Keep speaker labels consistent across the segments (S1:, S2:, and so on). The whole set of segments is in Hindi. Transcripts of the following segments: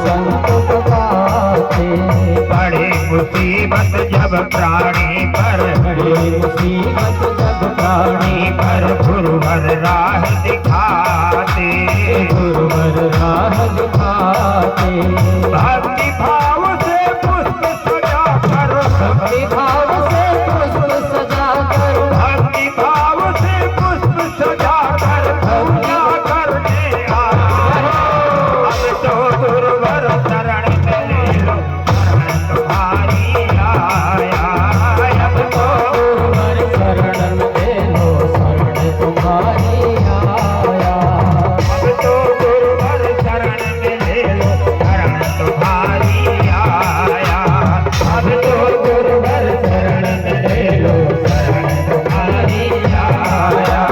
S1: संत गाते।
S2: बड़ी मुसीबत जब प्राणी पर,
S1: बड़ी मुसीबत जब प्राणी
S2: पर गुरुवर राह दिखाते,
S1: गुरुवर राह दिखाते।
S2: भक्ति भाव से पुष्प सजा कर,
S1: भक्ति भाव से पुष्प सजा कर,
S2: भक्ति भाव से पुष्प सजा कर पूजा करने आए। अब तो गुरुवर शरण में ले लो, शरण तुम्हारी आया। अब तो
S1: गुरुवर शरण में लो, शरण तुम्हारी आया।
S2: अब तो गुरुवर शरण में ले लो, शरण तुम्हारी आया। अब तो गुरुवर शरण में ले लो, शरण तुम्हारी आया।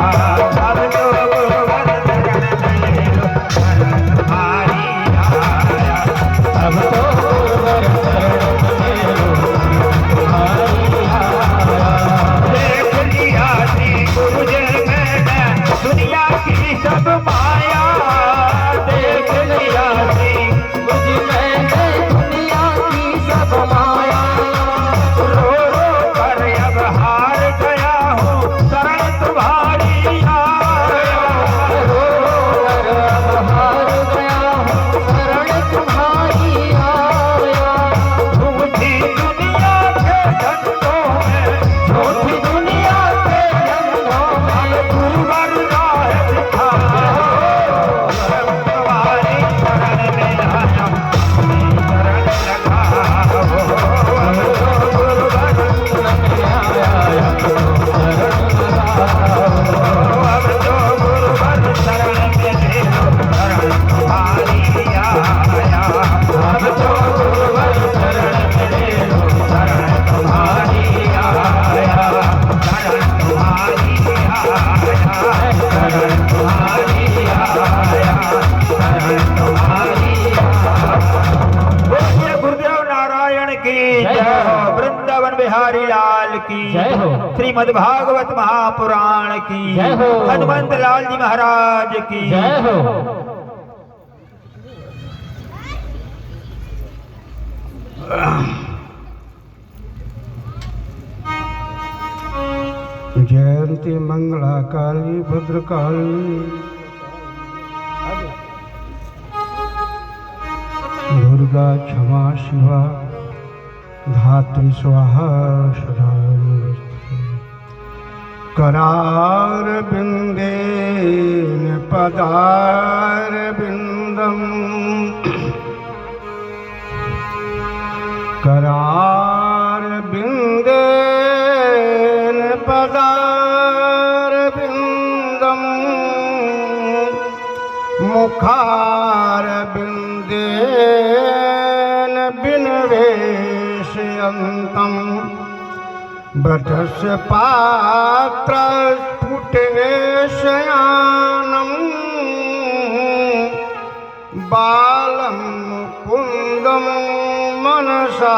S2: अब तो गुरुवर शरण में ले लो, शरण तुम्हारी आया।
S1: अब तो गुरुवर शरण में लो, तुम्हारी आया।
S2: देख लिया थी गुरुजन मैंने दुनिया की सब माया, देख लिया थी
S1: मुझ मैंने दुनिया की सब माया।
S2: रो रो कर अब हार गया हूँ, शरण तुम्हारी आया।
S1: रो कर अब हार गया हूँ, शरण तुम्हारी आया।
S2: झूठी दुनिया के धंधों में,
S1: झूठी दुनिया के धंधों में
S2: गुरुवर राह दिखाया। तुम्हारी शरण में आया, शरण लगाओ। अब तो गुरुवर अब तो गुरुवर शरण में ले लो, शरण तुम्हारी आया। अब तो गुरुवर शरण में ले लो, शरण तुम्हारी आया। शरण तुम्हारी आया, शरण तुम्हारी आया, शरण तुम्हारी आया। बोलिए गुरुदेव नारायण की जय हो, वृंदावन बिहारी लाल की
S1: जय हो।
S2: श्रीमद् भागवत महापुराण की
S1: जय हो।
S2: हनुमंत लाल जी महाराज की
S1: जय हो।
S3: जयंती मंगला काली भद्रकाली दुर्गा क्षमा शिवा धात्री स्वाहा सदा नमस्ते। करार बिंदेन पदार बिंदम, करार बिंदेन पदार बिंदम, मुखार बिंदेन बिनवेशयन्तम, बटस्य पात्र स्फुटेशयानम, बालं मुकुन्दं मनसा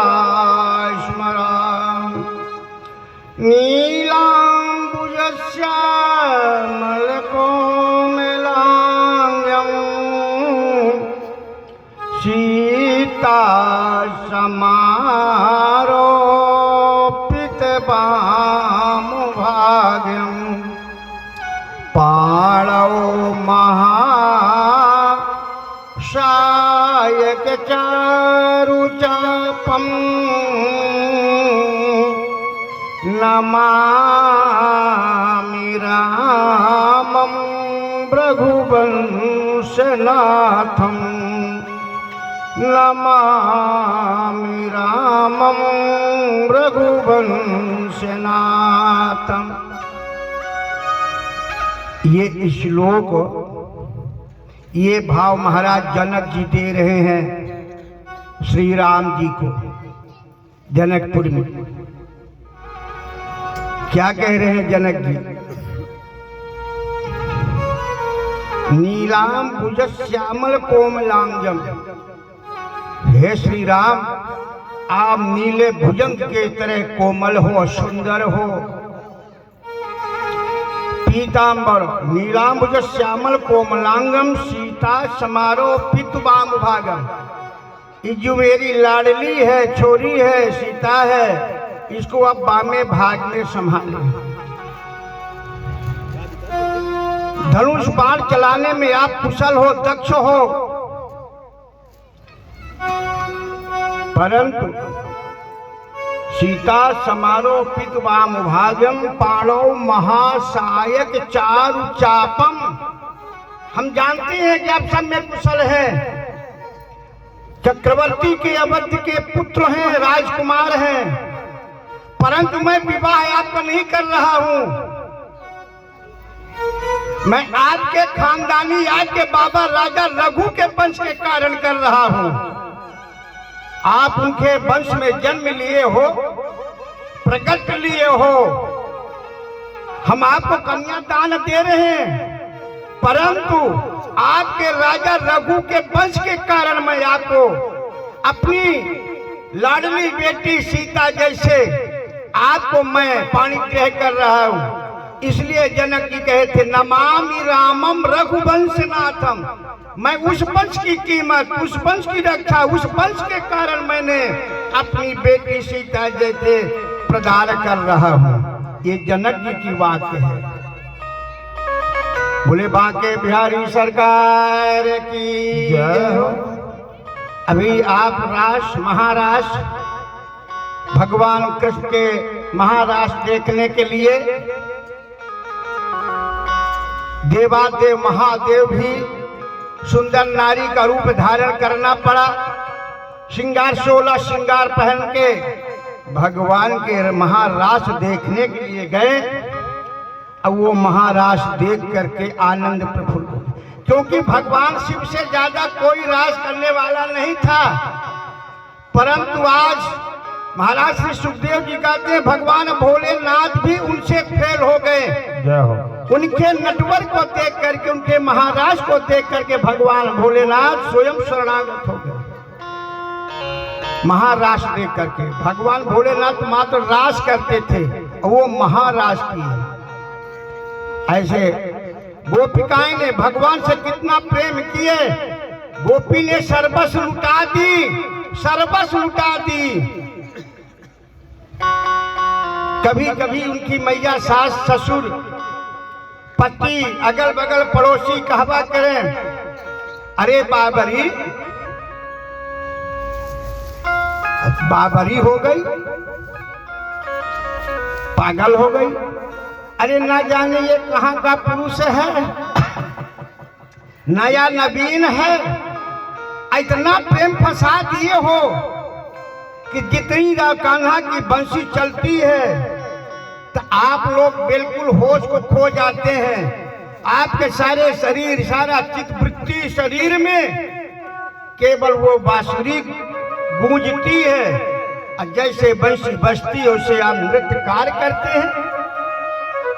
S3: स्मरामि। नीलाम्बुजश्यामलकोमलाङ्गं, सीता समारोपितवामभाग्यं, पाणौ महाशायकचारुचापं, नमामि रामं रघुवंशनाथं, नमामि रामं रघुवंशनाथं। ये श्लोक, ये भाव महाराज जनक जी दे रहे हैं श्री राम जी को जनकपुर में। क्या कह रहे हैं जनक जी? नीलाम्बुज श्यामल कोमलांगम, हे श्री राम, आप नीले भुजंग के तरह कोमल हो, सुंदर हो। पीतांबर नीलाम्बुज श्यामल कोमलांगम, सीता समारोह पितुवाम भागम, ये जो मेरी लाडली है, छोरी है, सीता है, इसको अब बामे भाग में संभाले। धनुष बाण चलाने में आप कुशल हो, दक्ष हो, परंतु सीता समारोह पितवाम भागम पाणो महासायक चारु चापम। हम जानते हैं कि आप सब में कुशल हैं, चक्रवर्ती के अवध के पुत्र हैं, राजकुमार हैं, परंतु मैं विवाह आपका नहीं कर रहा हूं। मैं आपके खानदानी, आपके बाबा राजा रघु के वंश के कारण कर रहा हूं। आप उनके वंश में जन्म लिए हो, प्रकट लिए हो, हम आपको कन्यादान दे रहे हैं, परंतु आपके राजा रघु के वंश के कारण मैं आपको अपनी लाडली बेटी सीता जैसे आपको मैं पाणिग्रह कर रहा हूं। इसलिए जनक जी कहे थे नमामि रामम रघुवंशनाथम। मैं उस वंश की कीमत, उस वंश की रक्षा, उस वंश के कारण मैंने अपनी बेटी सीता जैसे प्रदान कर रहा हूँ। ये जनक जी की बात है। बोले बांके बिहारी सरकार की जय हो। अभी आप रास महारास भगवान कृष्ण के महारास देखने के लिए देवादेव महादेव भी सुंदर नारी का रूप धारण करना पड़ा। श्रृंगार 16 श्रृंगार पहन के भगवान के महारास देखने के लिए गए। अब वो महारास देख करके आनंद प्रफुल्ल हो, क्योंकि भगवान शिव से ज्यादा कोई रास करने वाला नहीं था। परंतु आज महाराज श्री सुखदेव जी कहते हैं भगवान भोलेनाथ भी उनसे फेल हो गए।
S2: जय हो।
S3: उनके नटवर को देख करके, उनके महाराज को देख करके भगवान भोलेनाथ स्वयं शरणागत हो गए। महारास देख करके भगवान भोलेनाथ मात्र रास करते थे, वो महारास किए। ऐसे गोपिकाएं ने भगवान से कितना प्रेम किए। गोपी ने सर्वस्व लुटा दी, सर्वस्व लुटा दी। कभी कभी उनकी मैया, सास, ससुर, पति, अगल बगल पड़ोसी कहवा करें अरे बाबरी, बाबरी हो गई, पागल हो गई, अरे ना जाने ये कहाँ का पुरुष है, नया नवीन है। इतना प्रेम फंसा दिए हो कि जितनी कान्हा की बंसी चलती है तो आप लोग बिल्कुल होश को खो जाते हैं। आपके सारे शरीर, सारा चित्तवृत्ति शरीर में केवल वो बांसुरी गूंजती है, और जैसे बंसी बजती है उसे आप नृत्य कार्य करते हैं।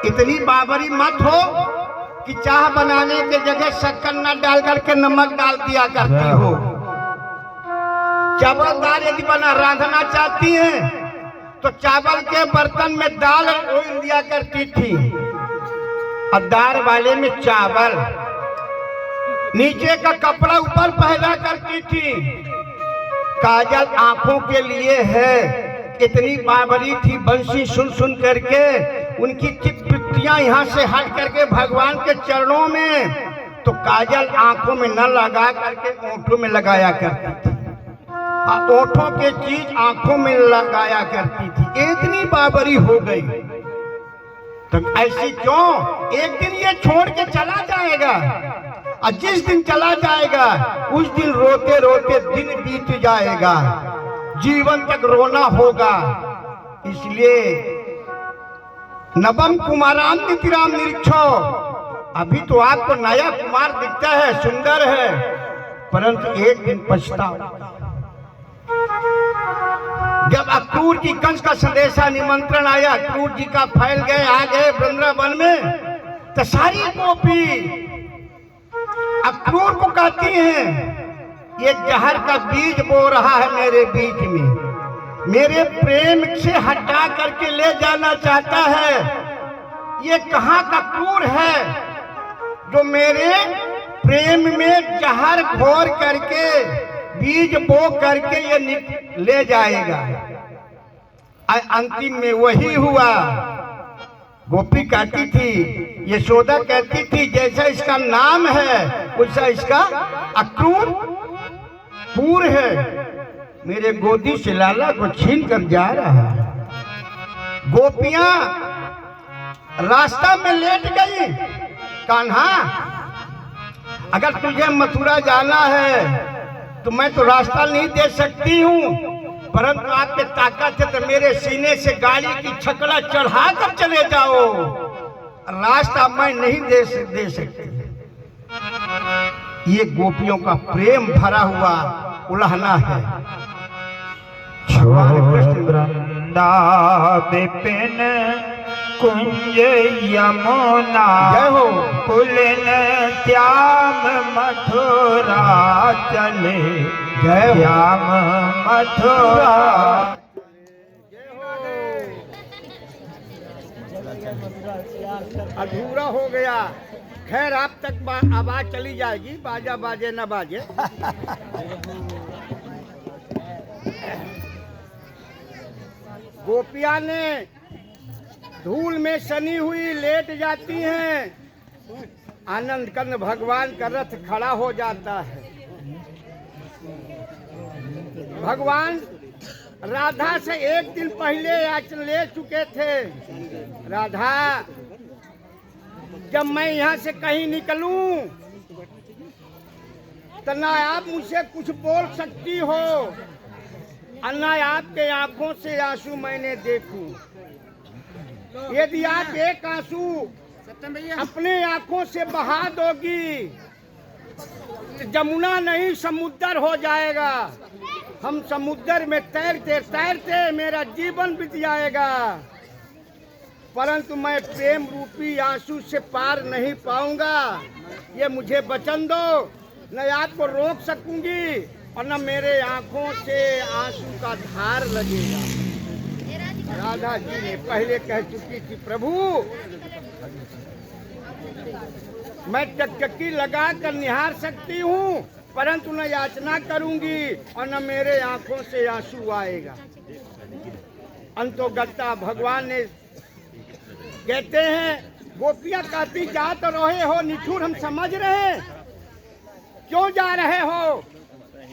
S3: इतनी बाबरी मत हो कि चाह बनाने के जगह शक्कर न डाल करके नमक डाल दिया करती हो। चावल दाल यदि बना रांधना चाहती हैं तो चावल के बर्तन में दाल ओल दिया करती थी, और दाल वाले में चावल, नीचे का कपड़ा ऊपर पहना करती थी। काजल आंखों के लिए है। इतनी बाबरी थी, बंसी सुन सुन करके उनकी चित्तवृत्तियां यहाँ से हट करके भगवान के चरणों में, तो काजल आंखों में न लगा करके ओंठों में लगाया करती थी, ओंठों के चीज आंखों में लगाया करती थी। इतनी बाबरी हो गई। तो ऐसी क्यों? एक दिन ये छोड़ के चला जाएगा, और जिस दिन चला जाएगा उस दिन रोते रोते दिन बीत जाएगा, जीवन तक रोना होगा। इसलिए नवम कुमाराम नितिराम निरीक्षो, अभी तो आपको नया कुमार दिखता है, सुंदर है, परंतु एक दिन पछताओ। जब अक्रूर जी कंस का संदेशा निमंत्रण आया, अक्रूर जी का फैल गए, आ गए वृंदावन में, तो सारी गोपी अक्रूर को कहती हैं ये जहर का बीज बो रहा है मेरे बीच में, मेरे प्रेम से हटा करके ले जाना चाहता है। ये कहाँ का क्रूर है जो मेरे प्रेम में जहर घोर करके बीज बो करके ये ले जाएगा। अंतिम में वही हुआ। गोपी कहती थी, यशोदा कहती थी, जैसा इसका नाम है वैसा इसका अक्रूर पूर है। मेरे गोदी से लाला को छीन कर जा रहा है। गोपियां रास्ता में लेट गई। कान्हा, अगर तुझे मथुरा जाना है तो मैं तो रास्ता नहीं दे सकती हूँ, परंतु आपके ताकत है तो मेरे सीने से गाड़ी की छकड़ा चढ़ा कर चले जाओ। रास्ता मैं नहीं दे सकती। ये गोपियों का प्रेम भरा हुआ उल्लाहना है।
S2: वृंदा विपिन कुंज यमुना पुलिन श्याम मथुरा चले, श्याम मथुरा।
S3: अधूरा हो गया। खैर आप तक आवाज चली जाएगी, बाजा बाजे न बाजे। गोपियां ने धूल में सनी हुई लेट जाती हैं। आनंद कंद भगवान का रथ खड़ा हो जाता है। भगवान राधा से एक दिन पहले याचना ले चुके थे। राधा, जब मैं यहाँ से कहीं निकलूं तो ना आप मुझसे कुछ बोल सकती हो और ना आपके आंखों से आंसू मैंने देखूं। यदि आप एक आंसू अपने आंखों से बहा दोगी तो जमुना नहीं समुद्र हो जाएगा। हम समुद्र में तैरते तैरते मेरा जीवन बीत जाएगा, परंतु मैं प्रेम रूपी आंसू से पार नहीं पाऊंगा। ये मुझे वचन दो, न आपको रोक सकूंगी और न मेरे आंखों से आंसू का धार लगेगा। राधा जी ने पहले कह चुकी थी, प्रभु मैं टकटकी लगा कर निहार सकती हूँ, परंतु न याचना करूंगी और न मेरे आंखों से आंसू आएगा। अंतोगत्ता भगवान ने कहते हैं, गोपियां कहती जा तो रहे हो निठुर, हम समझ रहे हैं क्यों जा रहे हो।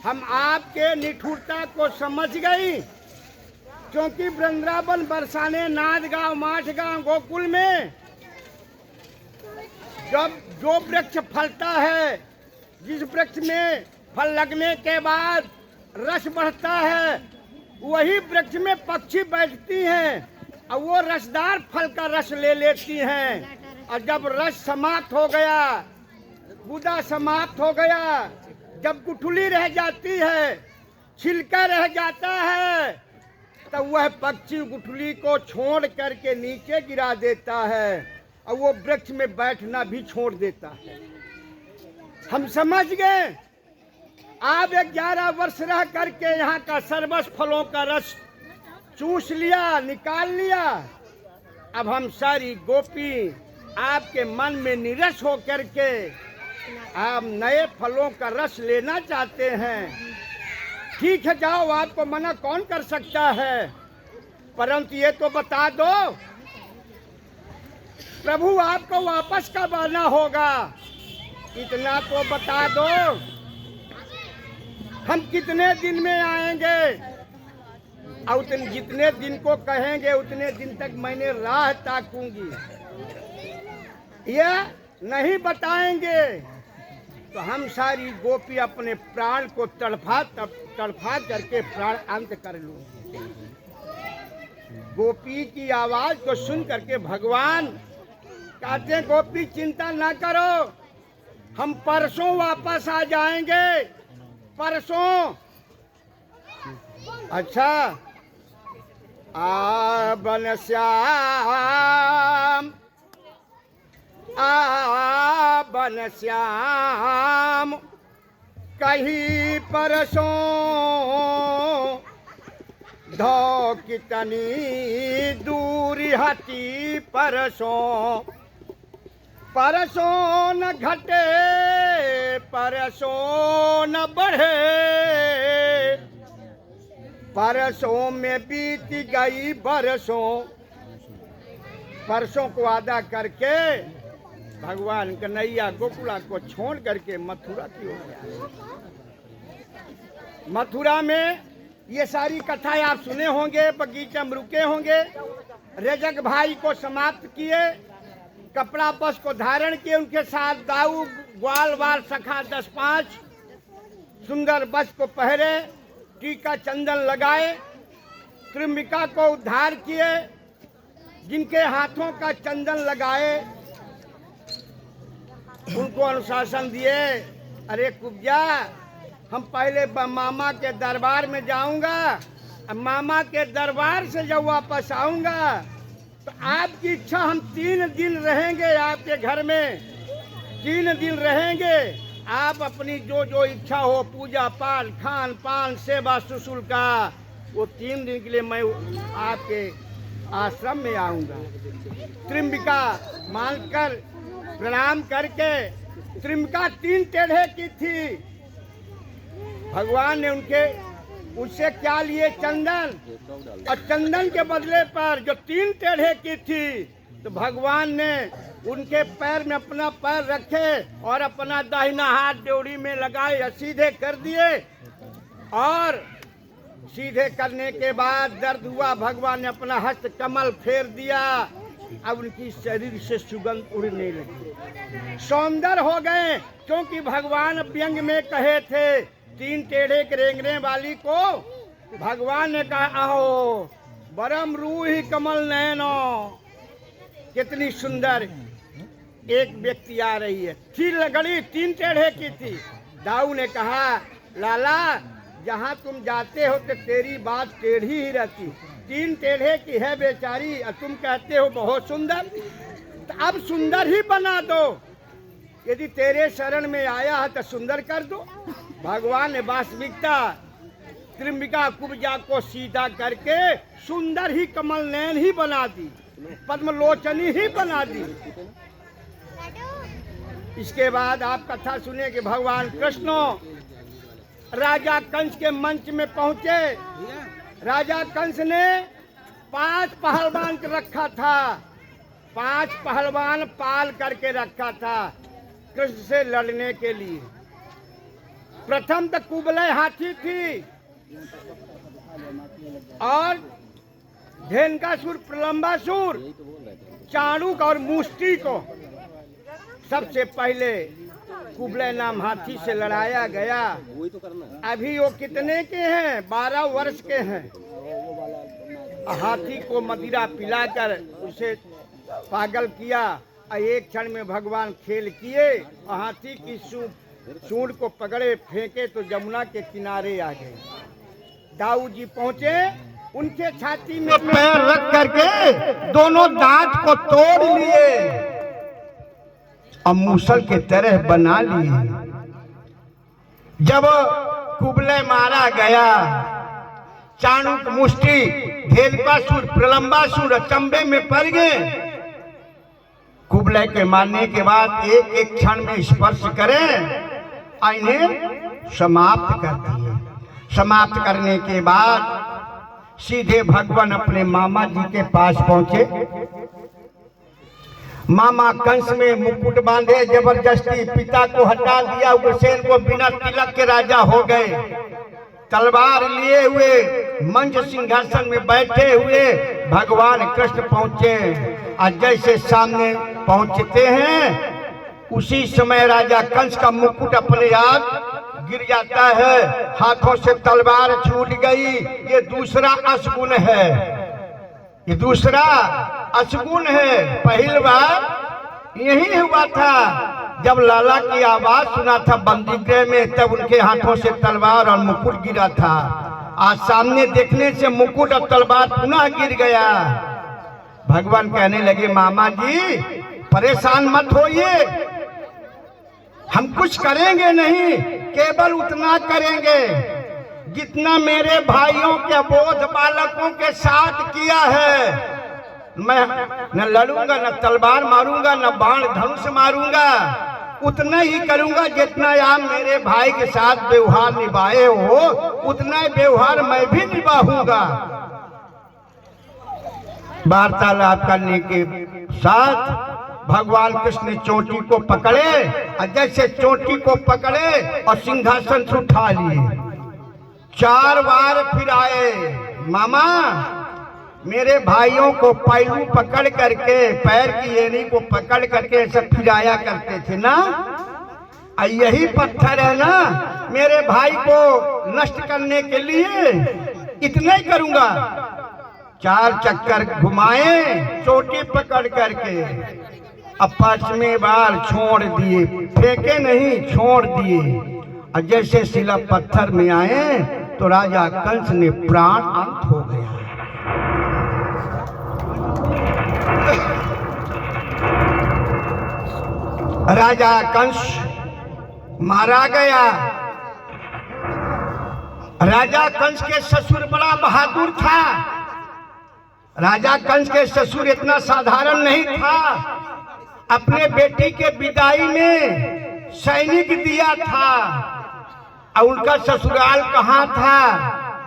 S3: हम आपके निठुरता को समझ गई, क्योंकि वृंदावन बरसाने नादगांव माठगांव गोकुल में जब जो वृक्ष फलता है, जिस वृक्ष में फल लगने के बाद रस बढ़ता है, वही वृक्ष में पक्षी बैठती हैं और वो रसदार फल का रस ले लेती हैं। और जब रस समाप्त हो गया, गुदा समाप्त हो गया, जब गुठली रह जाती है, छिलका रह जाता है, तब वह पक्षी गुठली को छोड़ करके नीचे गिरा देता है और वो वृक्ष में बैठना भी छोड़ देता है। हम समझ गए, आप 11 वर्ष रह करके यहाँ का सर्वस फलों का रस चूस लिया, निकाल लिया। अब हम सारी गोपी आपके मन में निरस हो करके आप नए फलों का रस लेना चाहते हैं। ठीक है, जाओ, आपको मना कौन कर सकता है, परंतु ये तो बता दो प्रभु आपको वापस कब आना होगा, इतना तो बता दो। हम कितने दिन में आएंगे, और जितने दिन को कहेंगे उतने दिन तक मैंने राह ताकूंगी। ये नहीं बताएंगे तो हम सारी गोपी अपने प्राण को तड़फा करके प्राण अंत कर लूंगी। गोपी की आवाज को सुन करके भगवान कहते, गोपी चिंता ना करो, हम परसों वापस आ जाएंगे। परसों? अच्छा, आ बन श्याम, आ बन श्याम, कहीं परसों धो कितनी दूरी हटी परसों। परसों न घटे परसों न बढ़े, परसों में बीत गई बरसों। परसों को आदा करके भगवान कन्हैया गोकुला को छोड़ करके मथुरा की ओर गया। मथुरा में ये सारी कथाएं आप सुने होंगे, बगीचा में रुके होंगे। रजक भाई को समाप्त किए, कपड़ा बस को धारण किए, उनके साथ दाऊ ग्वाल वाल सखा 10-5 सुंदर बस को पहरे, टीका चंदन लगाए, त्रिंबिका को उद्धार किए, जिनके हाथों का चंदन लगाए उनको अनुशासन दिए। अरे कुब्जा, हम पहले मामा के दरबार में जाऊंगा, मामा के दरबार से जब वापस आऊंगा तो आपकी इच्छा, हम 3 दिन रहेंगे आपके घर में, 3 दिन रहेंगे। आप अपनी जो जो इच्छा हो, पूजा पाठ, खान पान, सेवा सुशुल का, वो 3 दिन के लिए मैं आपके आश्रम में आऊंगा। त्रिंबिका मानकर प्रणाम करके, त्रिंबिका 3 टेढ़े की थी। भगवान ने उससे क्या लिए? चंदन। और चंदन के बदले पर जो 3 टेढ़े की थी, तो भगवान ने उनके पैर में अपना पैर रखे और अपना दाहिना हाथ ड्योढ़ी में लगाए, सीधे कर दिए। और सीधे करने के बाद दर्द हुआ, भगवान ने अपना हस्त कमल फेर दिया। अब उनकी शरीर से सुगंध उड़ने लगी, सौंदर्य हो गए। क्योंकि भगवान व्यंग में कहे थे 3 टेढ़े रेंगने वाली को, भगवान ने कहा, आओ बरम रूही कमल नैनो, कितनी सुंदर एक व्यक्ति आ रही है। थी लगड़ी 3 टेढ़े की थी। दाऊ ने कहा, लाला जहाँ तुम जाते हो तो तेरी बात टेढ़ी ही रहती, 3 टेढ़े की है बेचारी, और तुम कहते हो बहुत सुंदर। तो अब सुंदर ही बना दो, यदि तेरे शरण में आया है तो सुंदर कर दो। भगवान ने वास्तविकता त्रिंबिका कुब्जा को सीधा करके सुंदर ही कमल नयन ही बना दी, पद्मलोचनी ही बना दी। इसके बाद आप कथा सुने कि भगवान कृष्ण राजा कंस के मंच में पहुंचे। राजा कंस ने 5 पहलवान रखा था, 5 पहलवान पाल करके रखा था कृष्ण से लड़ने के लिए। प्रथम तो कुबले हाथी थी और धेनुकासुर, प्रलंबासुर, चाणूक और मुष्टि को सबसे पहले कुबले नाम हाथी से लड़ाया गया। अभी वो कितने के हैं? 12 वर्ष के हैं। हाथी को मदिरा पिलाकर उसे पागल किया और एक क्षण में भगवान खेल किए और हाथी की सूंड को पकड़े फेंके तो यमुना के किनारे आ गए। दाऊ जी पहुंचे, उनके छाती में पैर रख करके दोनों दांत को तोड़ लिए और मूसल के तरह बना लिए। जब कुबले मारा गया, चाणूक, मुष्टि, धेनुकासुर, प्रलंबासुर अचंभे में पड़ गए। कुबले के मारने के बाद एक एक क्षण में स्पर्श करें, इन्हें समाप्त कर दिए। समाप्त करने के बाद सीधे भगवान अपने मामा जी के पास पहुंचे। मामा कंस में मुकुट बांधे, जबरदस्ती पिता को हटा दिया, उग्रसेन को बिना तिलक के राजा हो गए। तलवार लिए हुए मंच सिंहासन में बैठे हुए भगवान कृष्ण पहुंचे और जैसे सामने पहुंचते हैं उसी समय राजा कंस का मुकुट अपने आप गिर जाता है, हाथों से तलवार छूट गई। ये दूसरा अशगुन है, ये दूसरा अशगुन है। पहली बार यही हुआ था जब लाला की आवाज सुना था बंदीगृह में, तब उनके हाथों से तलवार और मुकुट गिरा था। आज सामने देखने से मुकुट और तलवार पुनः गिर गया। भगवान कहने लगे, मामा जी परेशान मत होइए, हम कुछ करेंगे नहीं, केवल उतना करेंगे जितना मेरे भाइयों के अबोध बालकों के साथ किया है। मैं न लड़ूंगा, न तलवार मारूंगा, न बाण धनुष मारूंगा, उतना ही करूंगा जितना आप मेरे भाई के साथ व्यवहार निभाए हो, उतना ही व्यवहार मैं भी निभाऊंगा। वार्तालाप करने के साथ भगवान कृष्ण चोटी को पकड़े और जैसे चोटी को पकड़े और सिंहासन से उठा लिए, 4 बार फिर आए। मामा मेरे भाइयों को पैलू पकड़ करके, पैर की एड़ी को पकड़ करके ऐसे फिराया करते थे ना, और यही पत्थर है ना मेरे भाई को नष्ट करने के लिए, इतना ही करूंगा। 4 चक्कर घुमाए चोटी पकड़ करके, अब 5वें बार छोड़ दिए, फेंके नहीं छोड़ दिए, और जैसे शिला पत्थर में आए तो राजा कंस ने प्राण अंत हो गया। राजा कंस मारा गया। राजा कंस के ससुर बड़ा बहादुर था। राजा कंस के ससुर इतना साधारण नहीं था, अपने बेटी के विदाई में सैनिक दिया था। और उनका ससुराल कहाँ था?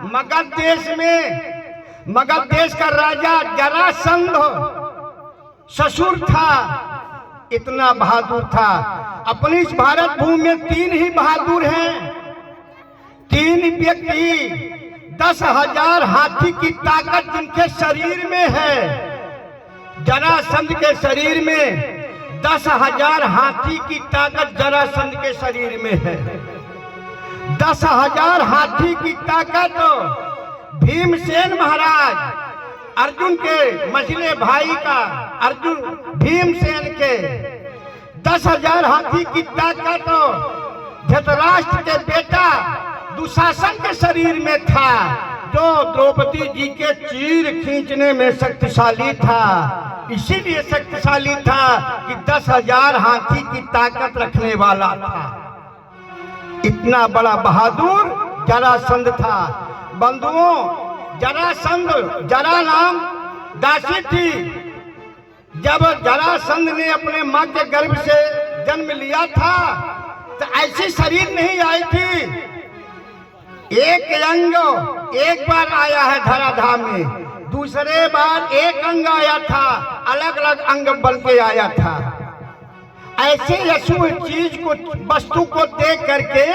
S3: मगध देश में। मगध देश का राजा जरासंध ससुर था, इतना बहादुर था। अपनी इस भारत भूमि में 3 ही बहादुर हैं, 3 व्यक्ति 10,000 हाथी की ताकत जिनके शरीर में है। जरासंध के शरीर में 10,000 हाथी की ताकत जरासंध के शरीर में है। 10,000 हाथी की ताकत भीमसेन महाराज, अर्जुन के मझले भाई का, अर्जुन भीमसेन के 10,000 हाथी की ताकत धृतराष्ट्र के बेटा दुशासन के शरीर में था, जो द्रौपदी जी के चीर खींचने में शक्तिशाली था। इसीलिए शक्तिशाली था कि 10,000 हाथी की ताकत रखने वाला था। इतना बड़ा बहादुर जरासंध था। बंधुओं, जरासंध, जरा नाम दासी थी। जब जरासंध ने अपने मां के गर्भ से जन्म लिया था तो ऐसी शरीर नहीं आई थी। एक अंग एक बार आया है धराधाम में, दूसरे बार एक अंग आया था, अलग अलग अंग बन के आया था। ऐसे अशुभ चीज को, वस्तु को देख करके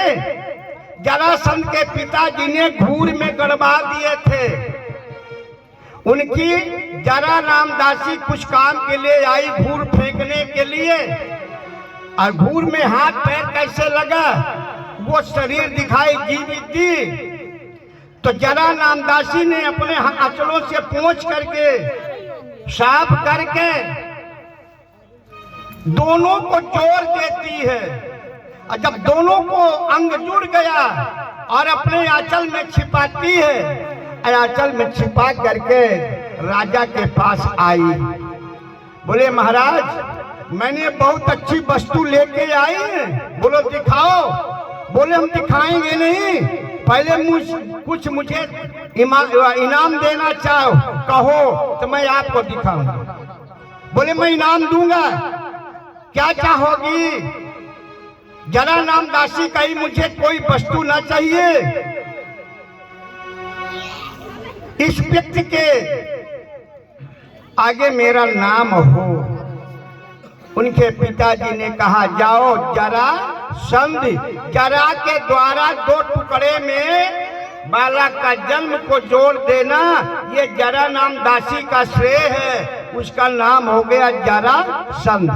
S3: जरासंध के पिताजी ने घूर में गड़बा दिए थे। उनकी जरा नाम दासी कुछ काम के लिए आई घूर फेंकने के लिए, और घूर में हाथ पैर कैसे लगा, वो शरीर दिखाई जीवित थी। तो जरा नाम दासी ने अपने आंचलों से पोंछ करके साफ करके दोनों को जोड़ देती है। और जब दोनों को अंग जुड़ गया और अपने आंचल में छिपाती है, आंचल में छिपा करके राजा के पास आई। बोले महाराज मैंने बहुत अच्छी वस्तु लेके आई है, बोलो दिखाओ। बोले हम दिखाएंगे नहीं, पहले कुछ मुझे इनाम देना चाहो, कहो तो मैं आपको दिखाऊंगा। बोले मैं इनाम दूंगा, क्या चाहोगी? जरा नाम दासी कही मुझे कोई वस्तु ना चाहिए, इस व्यक्ति के आगे मेरा नाम हो। उनके पिताजी ने कहा जाओ जरासंध, जरा के द्वारा 2 टुकड़े में बालक का जन्म को जोड़ देना, ये जरा नाम दासी का श्रेय है। उसका नाम हो गया जरासंध।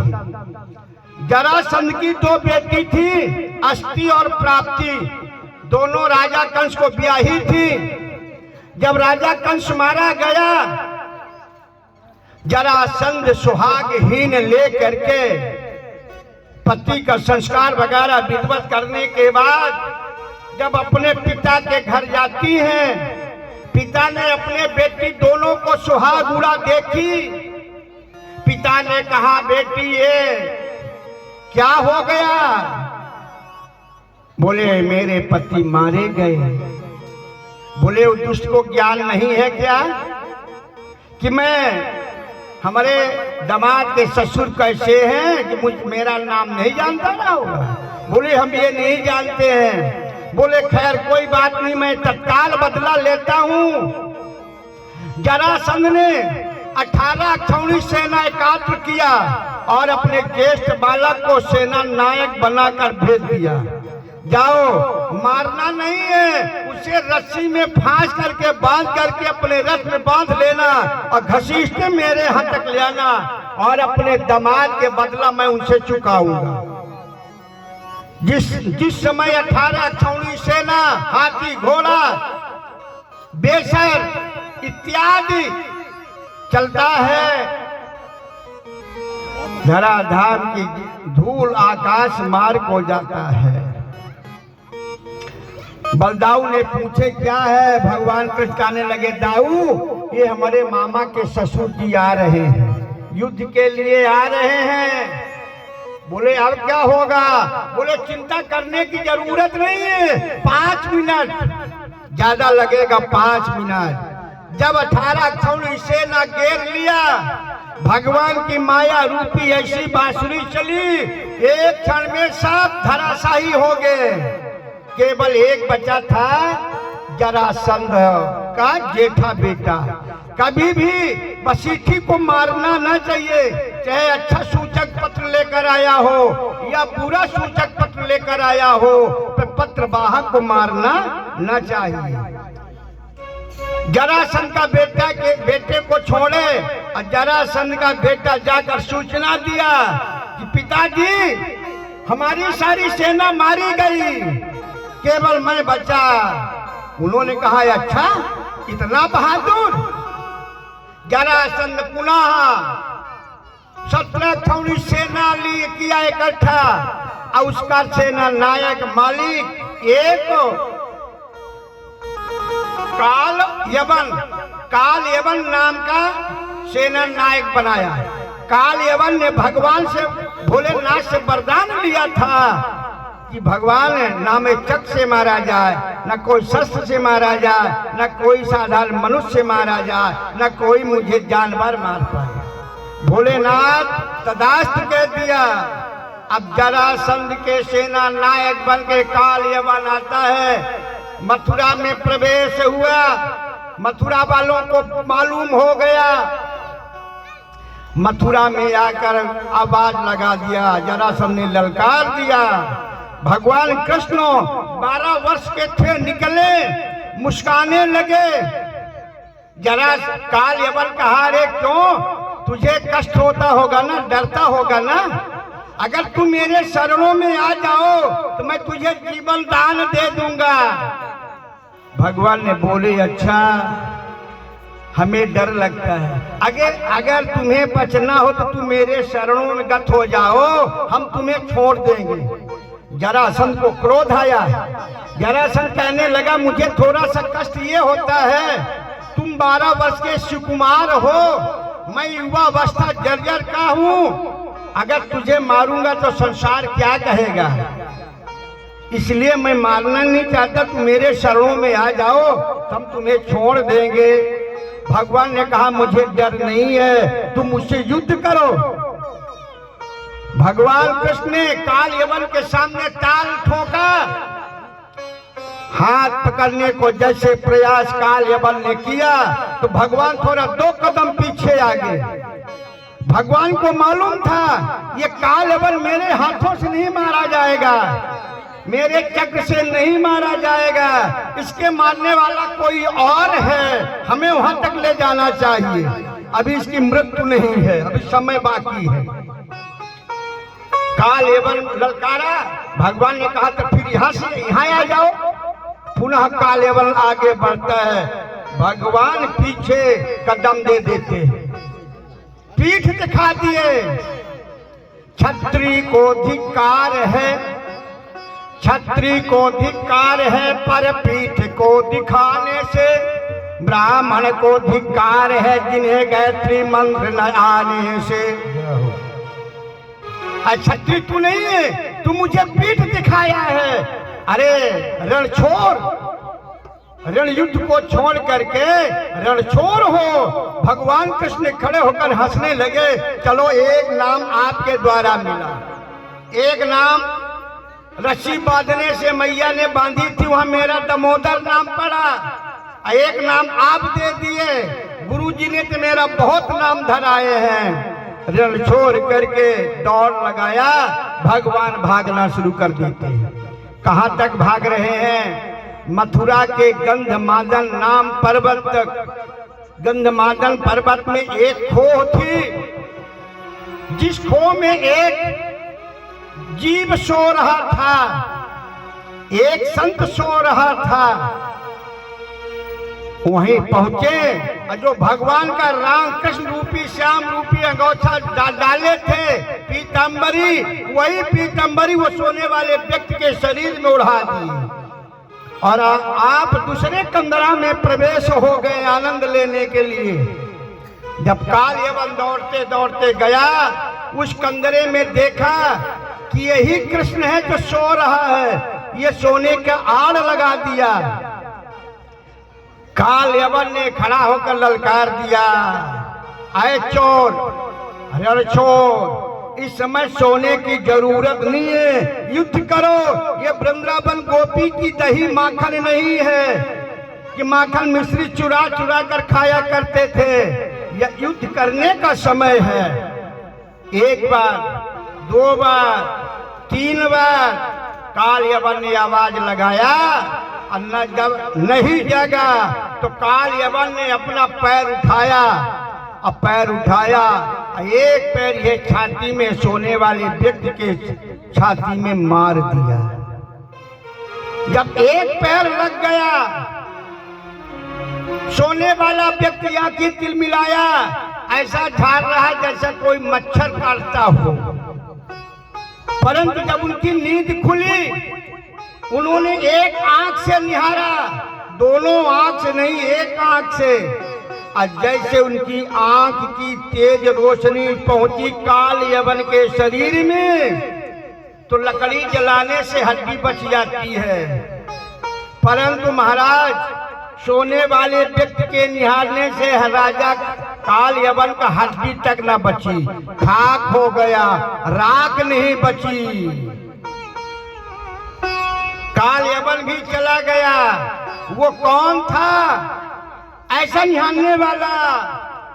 S3: जरासंध की 2 बेटी थी, अष्टि और प्राप्ति, दोनों राजा कंस को ब्याही थी। जब राजा कंस मारा गया, जरासंध सुहागहीन ले करके पति का संस्कार वगैरह विधिवत करने के बाद जब अपने पिता के घर जाती हैं, पिता ने अपने बेटी दोनों को सुहागुड़ा देखी। पिता ने कहा बेटी ये क्या हो गया? बोले मेरे पति मारे गए। बोले दुष्ट को ज्ञान नहीं है क्या कि मैं हमारे दामाद के ससुर कैसे हैं कि मेरा नाम नहीं जानता ना होगा। बोले हम ये नहीं जानते हैं। बोले खैर कोई बात नहीं, मैं तत्काल बदला लेता हूँ। जरासंध ने 18 अक्षौणी सेना एकत्र किया और अपने ज्येष्ठ बालक को सेना नायक बनाकर भेज दिया। जाओ, मारना नहीं है, उसे रस्सी में फांस करके बांध करके अपने रथ में बांध लेना और घसीटते मेरे यहाँ तक ले आना और अपने दामाद के बदला मैं उनसे चुकाऊंगा। जिस समय 18 अक्षौणी सेना, हाथी, घोड़ा, बेसर इत्यादि चलता है, धराधाम की धूल आकाश मार्ग हो जाता है। बलदाऊ ने पूछे क्या है। भगवान कृष्ण कहने लगे, दाऊ ये हमारे मामा के ससुर जी आ रहे हैं, युद्ध के लिए आ रहे हैं। बोले अब क्या होगा। बोले चिंता करने की जरूरत नहीं है, 5 मिनट ज्यादा लगेगा, 5 मिनट। जब 18 अक्षौणी सेना घेर लिया, भगवान की माया रूपी ऐसी बांसुरी चली, एक क्षण में सब धराशायी हो गए। केवल एक बचा था, जरासंध का जेठा बेटा। कभी भी वशिष्ठी को मारना न चाहिए, चाहे अच्छा सूचक पत्र लेकर आया हो या बुरा सूचक पत्र लेकर आया हो, तो पत्रवाहक को मारना न चाहिए। जरासंध का बेटे को छोड़े और जरासंध का बेटा जाकर सूचना दिया कि पिताजी हमारी सारी सेना मारी गई, केवल मैं बचा। उन्होंने कहा अच्छा, इतना बहादुर। जरासंध पुनः 17 अक्षौणी सेना लिए किया इकट्ठा और उसका सेना नायक मालिक एक काल यवन नाम का सेना नायक बनाया। काल यवन ने भगवान से, भोलेनाथ से वरदान लिया था कि भगवान ना में चक से मारा जाए, न कोई शस्त्र से मारा जाए, न कोई साधारण मनुष्य से मारा जाए, न कोई मुझे जानवर मार पाए। भोलेनाथ तदास्तु कह दिया। अब जरासंध के सेना नायक बन के काल यवन आता है, मथुरा में प्रवेश हुआ। मथुरा वालों को मालूम हो गया, मथुरा में आकर आवाज लगा दिया, जरासंध ने ललकार दिया। भगवान कृष्ण 12 वर्ष के थे, निकले, मुस्काने लगे। जरा काल यवन कहा, रे क्यों, तुझे कष्ट होता होगा ना, डरता होगा ना, अगर तू मेरे शरणों में आ जाओ तो मैं तुझे जीवन दान दे दूंगा। भगवान ने बोले अच्छा, हमें डर लगता है, अगर तुम्हें बचना हो तो तुम मेरे शरणों में गत हो जाओ, हम तुम्हें छोड़ देंगे। जरासंध को क्रोध आया। जरासंध कहने लगा, मुझे थोड़ा सा कष्ट ये होता है, तुम 12 वर्ष के सुकुमार हो, मैं युवा अवस्था जर्जर का हूँ, अगर तुझे मारूंगा तो संसार क्या कहेगा, इसलिए मैं मारना नहीं चाहता, तुम मेरे शरणों में आ जाओ, हम तुम्हें छोड़ देंगे। भगवान ने कहा मुझे डर नहीं है, तुम मुझसे युद्ध करो। भगवान कृष्ण ने काल यवन के सामने ताल ठोका, हाथ पकड़ने को जैसे प्रयास काल यवन ने किया तो भगवान थोड़ा 2 कदम पीछे आ गए। भगवान को मालूम था ये काल यवन मेरे हाथों से नहीं मारा जाएगा, मेरे चक्र से नहीं मारा जाएगा, इसके मारने वाला कोई और है, हमें वहां तक ले जाना चाहिए, अभी इसकी मृत्यु नहीं है, अभी समय बाकी है। काल यवन ललकारा। भगवान ने कहा तो फिर यहाँ से यहाँ आ जाओ। पुनः काल यवन आगे बढ़ता है, भगवान पीछे कदम दे देते, पीठ दिखा दिए। क्षत्रिय को धिक्कार है, क्षत्रिय को धिक्कार है, पर पीठ को दिखाने से ब्राह्मण को धिक्कार है, जिन्हें गायत्री मंत्र न आने से। क्षत्रिय तू नहीं है, तू मुझे पीठ दिखाया है, अरे रण छोड़, रण युद्ध को छोड़ करके रणछोड़ हो। भगवान कृष्ण खड़े होकर हंसने लगे। चलो एक नाम आपके द्वारा मिला। एक नाम रस्सी बांधने से मैया ने बांधी थी, वहां मेरा दामोदर नाम पड़ा। एक नाम आप दे दिए, गुरुजी ने तो मेरा बहुत नाम धराए हैं। रण छोड़ करके दौड़ लगाया, भगवान भागना शुरू कर देते हैं। कहाँ तक भाग रहे हैं? मथुरा के गंधमादन नाम पर्वत तक। गंधमादन पर्वत में एक खो थी, जिस खो में एक जीव सो रहा था, एक संत सो रहा था। वहीं पहुंचे और जो भगवान का राम कृष्ण रूपी श्याम रूपी अंगोछा डाले थे पीतांबरी, वही पीतांबरी वो सोने वाले व्यक्ति के शरीर में उड़ा दी और आप दूसरे कंदरा में प्रवेश हो गए आनंद लेने के लिए। जब काल यवन दौड़ते दौड़ते गया, उस कंदरे में देखा कि यही कृष्ण है जो सो रहा है। ये सोने का आड़ लगा दिया। काल यवन ने खड़ा होकर ललकार दिया, आए चोर, अरे चोर, इस समय सोने की जरूरत नहीं है, युद्ध करो। ये वृंदावन गोपी की दही माखन नहीं है कि माखन मिश्री चुरा चुरा कर खाया करते थे। यह युद्ध करने का समय है। एक बार, दो बार, तीन बार काल यवन ने आवाज लगाया और न जब नहीं जगा तो काल यवन ने अपना पैर उठाया और पैर उठाया, एक पैर ये छाती में सोने वाले व्यक्ति के छाती में मार दिया। जब एक पैर लग गया, सोने वाला व्यक्ति आंखें तिलमिलाया, ऐसा झाड़ रहा जैसा कोई मच्छर काटता हो। परंतु जब उनकी नींद खुली, उन्होंने एक आंख से निहारा, दोनों आंख से नहीं, एक आंख से। और जैसे उनकी आंख की तेज रोशनी पहुंची काल यवन के शरीर में, तो लकड़ी जलाने से हड्डी बच जाती है। परंतु महाराज, सोने वाले व्यक्ति के निहारने से राजा काल यवन का हड्डी तक न बची, खाक हो गया, राख नहीं बची। काल यवन भी चला गया। वो कौन था? ऐसा निहारने वाला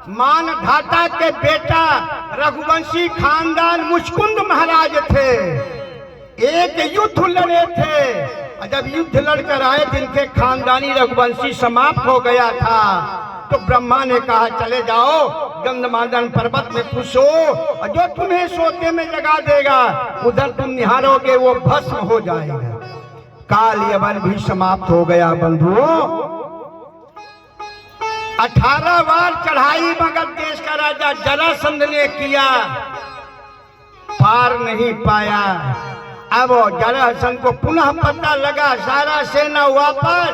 S3: मान धाता के बेटा रघुवंशी खानदान मुचकुंद महाराज थे। एक युद्ध लड़े थे और जब युद्ध लड़कर आए, जिनके खानदानी रघुवंशी समाप्त हो गया था, तो ब्रह्मा ने कहा चले जाओ गंधमादन पर्वत में पूछो, और जो तुम्हें सोते में जगा देगा उधर तुम निहारोगे, वो भस्म हो जाएगा। काल यवन भी समाप्त हो गया। बंधुओं, 18 बार चढ़ाई मगध देश का राजा जरासंध ने किया, पार नहीं पाया। अब जरासंध को पुनः पता लगा, सारा सेना वापस।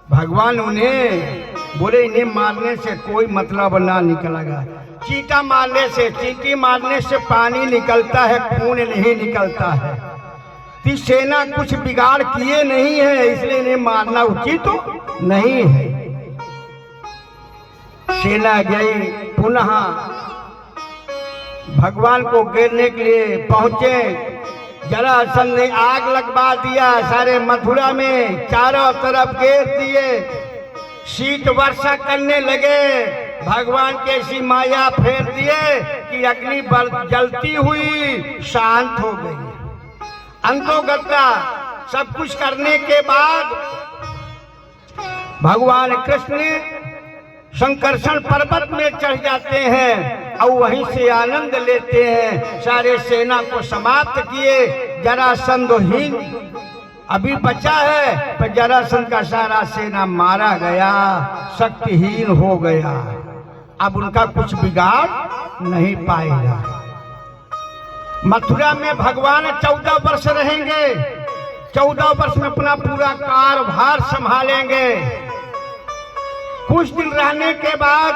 S3: भगवान उन्हें बोले इन्हें मारने से कोई मतलब ना निकलेगा। चींटा मारने से, चींटी मारने से पानी निकलता है, खून नहीं निकलता है। तो सेना कुछ बिगाड़ किए नहीं है, इसलिए इन्हें मारना उचित तो नहीं है। सेना गई, पुनः भगवान को घेरने के लिए पहुंचे। जरासंध ने आग लगवा दिया, सारे मथुरा में चारों तरफ घेर दिए, शीत वर्षा करने लगे। भगवान की ऐसी माया फेर दिए कि अग्नि जलती हुई शांत हो गई। अंतोगता सब कुछ करने के बाद भगवान कृष्ण शंकरषण पर्वत में चढ़ जाते हैं और वहीं से आनंद लेते हैं। सारे सेना को समाप्त किए। जरासंधहीन अभी बचा है, पर जरासंध का सारा सेना मारा गया, शक्तिहीन हो गया। अब उनका कुछ बिगाड़ नहीं पाएगा। मथुरा में भगवान 14 वर्ष रहेंगे। 14 वर्ष में अपना पूरा कारभार संभालेंगे। कुछ दिन रहने के बाद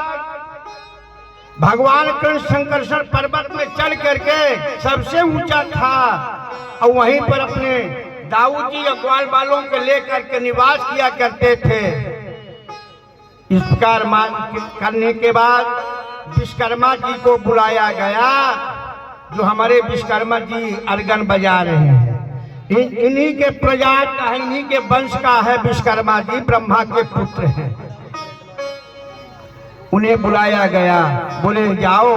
S3: भगवान कृष्ण शंकरषण पर्वत में चढ़ करके सबसे ऊंचा था और वहीं पर अपने दाऊद जी ग्वाल बालों को लेकर के निवास किया करते थे। इस प्रकार करने के बाद विश्वकर्मा जी को बुलाया गया। जो हमारे विश्वकर्मा जी अर्गन बजा रहे हैं, इन्हीं के प्रजात का है, इन्हीं के वंश का है विश्वकर्मा जी, ब्रह्मा के पुत्र हैं। उन्हें बुलाया गया, बोले जाओ।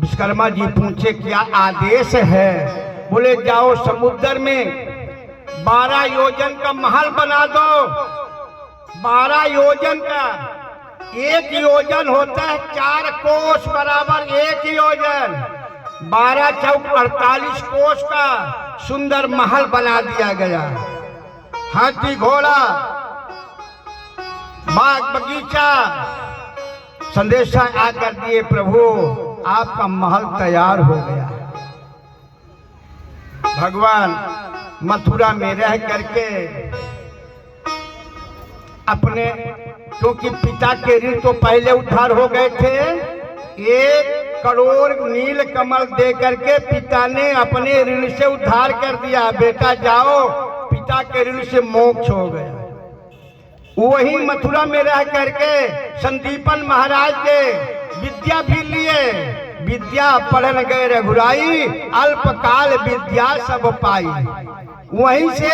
S3: विश्वकर्मा जी पूछे क्या आदेश है? बोले जाओ समुद्र में 12 योजन का महल बना दो। 12 योजन का, 1 योजन होता है 4 कोस बराबर 1 योजन, 12 चौक 48 कोस का सुंदर महल बना दिया गया। हाथी घोड़ा बाग बगीचा संदेशा आकर दिए, प्रभु आपका महल तैयार हो गया। भगवान मथुरा में रह करके अपने, क्योंकि पिता के ऋण तो पहले उद्धार हो गए थे, 1 करोड़ नील कमल दे करके पिता ने अपने ऋण से उद्धार कर दिया। बेटा जाओ, पिता के ऋण से मोक्ष हो गया। वही मथुरा में रह करके संदीपन महाराज के विद्या भी लिए। विद्या पढ़न गए रघुराई, अल्पकाल विद्या सब पाई। वहीं से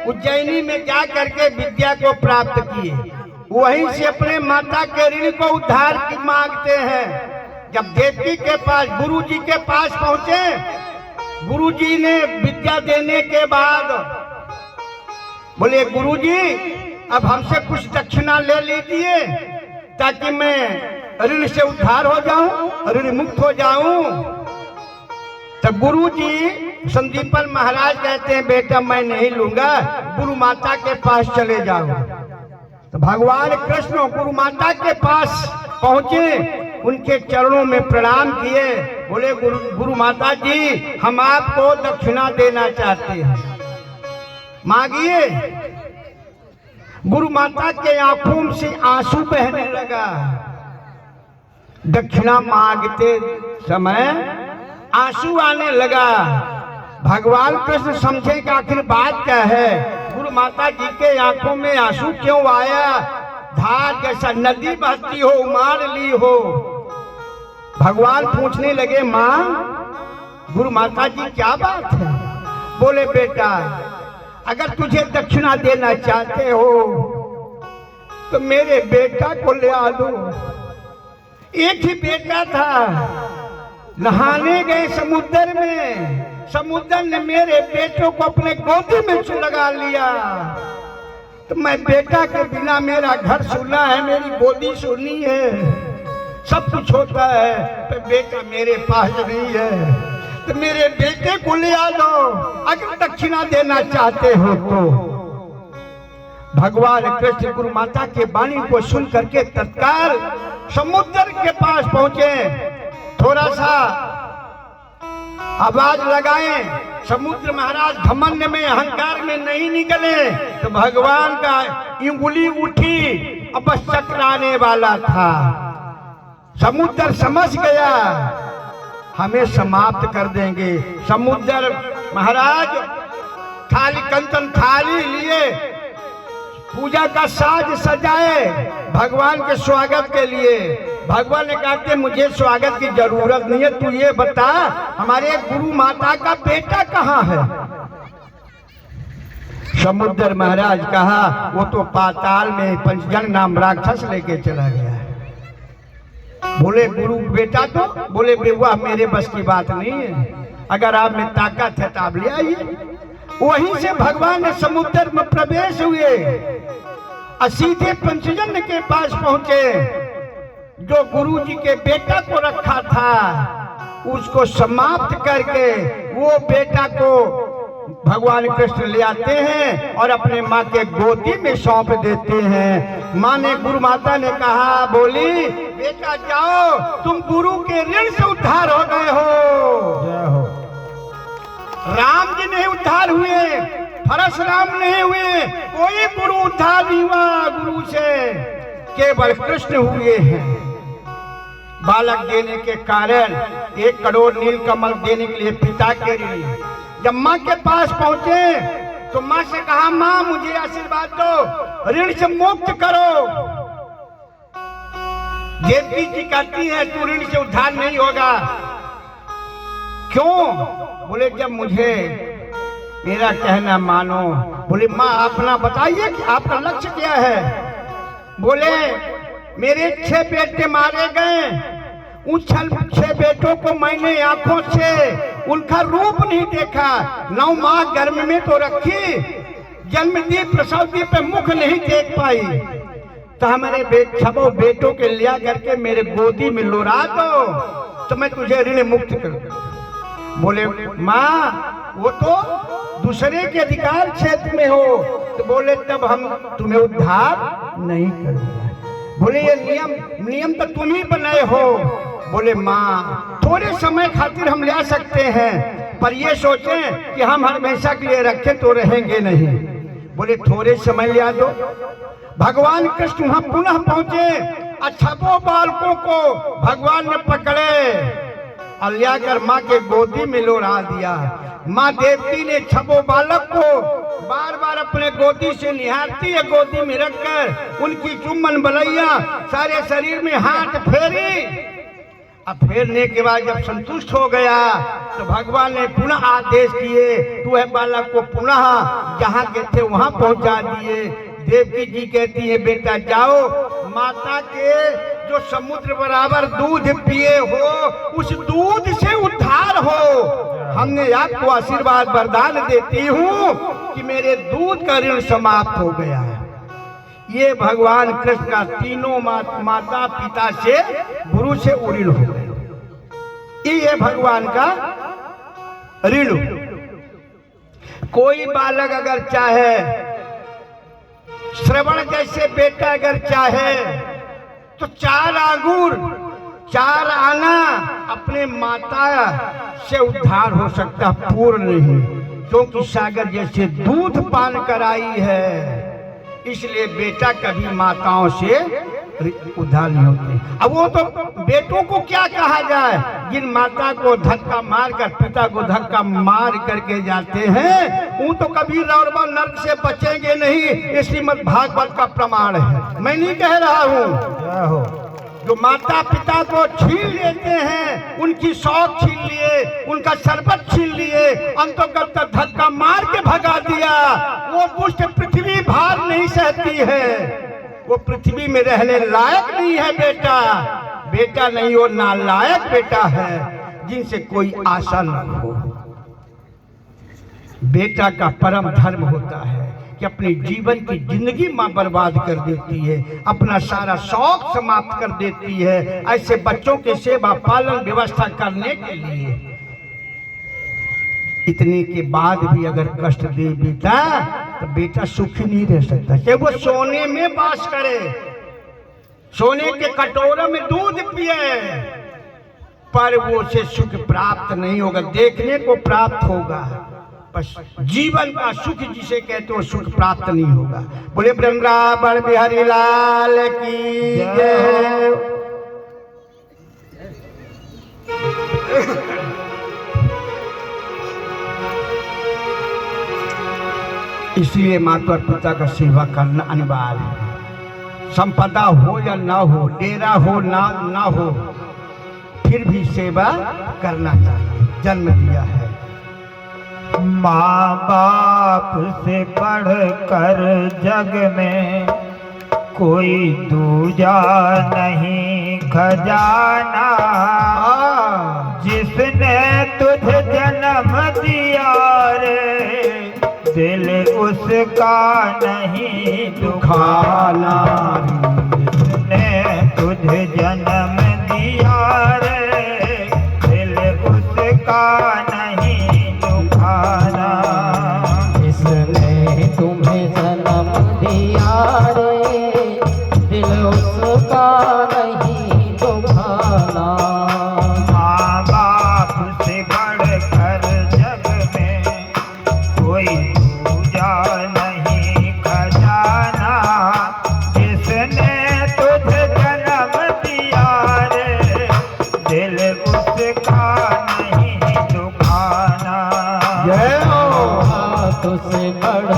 S3: उज्जैनी में जा करके विद्या को प्राप्त किए। वहीं से अपने माता के ऋण को उद्धार की मांगते हैं। जब देवकी के पास, गुरु जी के पास पहुंचे, गुरु जी ने विद्या देने के बाद बोले गुरु जी अब हमसे कुछ दक्षिणा ले लीजिए ताकि मैं ऋण से उद्धार हो जाऊं, ऋण मुक्त हो जाऊं। तब गुरु जी संदीपन महाराज कहते हैं बेटा मैं नहीं लूंगा, गुरु माता के पास चले जाओ। तो भगवान कृष्ण गुरु माता के पास पहुंचे, उनके चरणों में प्रणाम किए। बोले गुरु माता जी हम आपको दक्षिणा देना चाहते हैं, मांगिए। गुरु माता के आंखों से आंसू बहने लगा। दक्षिणा मांगते समय आंसू आने लगा। भगवान कृष्ण समझे कि आखिर बात क्या है, गुरु माता जी के आंखों में आंसू क्यों आया? धार जैसा नदी बहती हो, उमार ली हो। भगवान पूछने लगे माँ गुरु माता जी क्या बात है? बोले बेटा अगर तुझे दक्षिणा देना चाहते हो तो मेरे बेटा को ले आ दो। एक ही बेटा था, नहाने गए समुद्र में, समुद्र ने मेरे बेटों को अपने गोदी में लगा लिया। तो मैं बेटा के बिना, मेरा घर सुना है, मेरी गोदी सुनी है, सब कुछ होता है, तो बेटा मेरे पास नहीं है। तो मेरे बेटे को ले आ दो अगर दक्षिणा देना चाहते हो तो। भगवान कृष्ण गुरु माता के वाणी को सुन करके तत्काल समुद्र के पास पहुंचे। थोड़ा सा आवाज लगाए, समुद्र महाराज घमंड में, अहंकार में नहीं निकले। तो भगवान का उंगली उठी, अब चकराने वाला था। समुद्र समझ गया हमें समाप्त कर देंगे। समुद्र महाराज थाली कंचन थाली लिए, पूजा का साज सजाए भगवान के स्वागत के लिए। भगवान ने कहा कि मुझे स्वागत की जरूरत नहीं है, तू ये बता हमारे गुरु माता का बेटा कहाँ है? समुद्र महाराज कहा वो तो पाताल में पंचजन नाम राक्षस लेके चला गया है। बोले गुरु बेटा तो? बोले बेवा मेरे बस की बात नहीं है, अगर आप में ताकत है तो आप ले आइए। वहीं से भगवान ने समुद्र में प्रवेश हुए और सीधे पंचजन के पास पहुंचे। जो गुरु जी के बेटा को रखा था उसको समाप्त करके वो बेटा को भगवान कृष्ण ले आते हैं और अपने माँ के गोदी में सौंप देते हैं। माँ ने, गुरु माता ने कहा, बोली बेटा जाओ, तुम गुरु के ऋण से उद्धार हो गए हो। जय हो। राम जी नहीं उद्धार हुए, परशुराम नहीं हुए, कोई गुरु उद्धार नहीं हुआ गुरु से, केवल कृष्ण हुए हैं। बालक देने के कारण 1 करोड़ नील कमल देने के लिए पिता के लिए जब माँ के पास पहुंचे तो माँ से कहा, माँ मुझे आशीर्वाद दो, ऋण से मुक्त करो। देवकी जी कहती है तू ऋण से उद्धार नहीं होगा। क्यों? बोले जब मुझे मेरा कहना मानो। बोले माँ अपना बताइए कि आपका लक्ष्य क्या है? बोले मेरे 6 बेटे मारे गए, उन 6 बेटों को मैंने आंखों से उनका रूप नहीं देखा। 9 माह गर्भ में तो रखी, जन्म दी प्रसव दी पे मुख नहीं देख पाई। तो हमारे 6 बेटों के लिया करके मेरे गोदी में लुरा दो, तो मैं तुझे ऋण मुक्त कर दूं। बोले माँ वो तो दूसरे के अधिकार क्षेत्र में हो। तो बोले तब हम तुम्हें उद्धार नहीं करेंगे। बोले ये नियम तो तुम ही बनाए हो। बोले माँ थोड़े समय खातिर हम ले आ सकते हैं, पर ये सोचें कि हम हमेशा के लिए रखें तो रहेंगे नहीं। बोले थोड़े समय ले आ दो। भगवान कृष्ण वहां पुनः पहुंचे, 6 बालकों को भगवान ने पकड़े और लियाकर माँ के गोदी में लोरा दिया। माँ देवकी ने 6 बालक को बार बार अपने गोदी से निहारती है, गोदी में रखकर उनकी चुम्बन बलैया सारे शरीर में हाथ फेरी। अब फेरने के बाद जब संतुष्ट हो गया तो भगवान ने पुनः आदेश किए, तू है बालक को पुनः जहाँ के थे वहां पहुंचा दिए। देवकी जी कहती है बेटा जाओ, माता के जो समुद्र बराबर दूध पिए हो उस दूध से उद्धार हो। हमने आपको आशीर्वाद वरदान देती हूँ कि मेरे दूध का ऋण समाप्त हो गया है। ये भगवान कृष्ण का तीनों माता पिता से गुरु से ऋण हो गए। ये भगवान का ऋण। कोई बालक अगर चाहे, श्रवण जैसे बेटा अगर चाहे तो 4 अंगूर 4 आना अपने माता से उद्धार हो सकता, पूर्ण नहीं, क्योंकि सागर जैसे दूध पान कराई है। इसलिए बेटा कभी माताओं से उद्धार नहीं होते। अब वो तो बेटों को क्या कहा जाए, जिन माता को धक्का मार कर पिता को धक्का मार करके जाते हैं वो तो कभी नर्क से बचेंगे नहीं। ये श्रीमद् भागवत का प्रमाण है, मैं नहीं कह रहा हूँ। जो माता पिता को छीन लेते हैं, उनकी शौक छीन लिए, उनका शरबत छीन लिए, अंतोगत धक्का मार के भगा दिया, वो दुष्ट पृथ्वी भार नहीं सहती है। वो पृथ्वी में रहने लायक नहीं है। बेटा नहीं, वो नालायक बेटा है जिनसे कोई आशा न हो। बेटा का परम धर्म होता है कि अपने जीवन की जिंदगी माँ बर्बाद कर देती है, अपना सारा शौक समाप्त कर देती है ऐसे बच्चों के सेवा पालन व्यवस्था करने के लिए। इतने के बाद भी अगर कष्ट दे बेटा तो बेटा सुखी नहीं रह सकता। चाहे वो सोने में वास करे, सोने के कटोरे में दूध पिए, पर वो उसे सुख प्राप्त नहीं होगा। देखने को प्राप्त होगा, बस जीवन का सुख जिसे कहते हो सुख प्राप्त नहीं होगा। बोले वृंदावन बिहारी लाल की जय। इसलिए माता और पिता का सेवा करना अनिवार्य है। संपदा हो या ना हो, डेरा हो ना हो, फिर भी सेवा करना चाहिए। जन्म दिया है,
S2: माँ बाप से बढ़कर जग में कोई दूजा नहीं खजाना। जिसने तुझे जन्म दिया रे, दिल उसका नहीं दुखाना। जिसने तुझे जन्म दिया रे, दिल उसका नहीं दुखाना।
S1: जिसने तुम्हें जन्म दिया रे, दिल उसका नहीं दुखाना।
S2: माँ बाप से बढ़कर जग में कोई दूजा नहीं खजाना। जिसने तुझे जन्म दिया रे, दिल उसका नहीं दुखाना।
S1: तुझसे बड़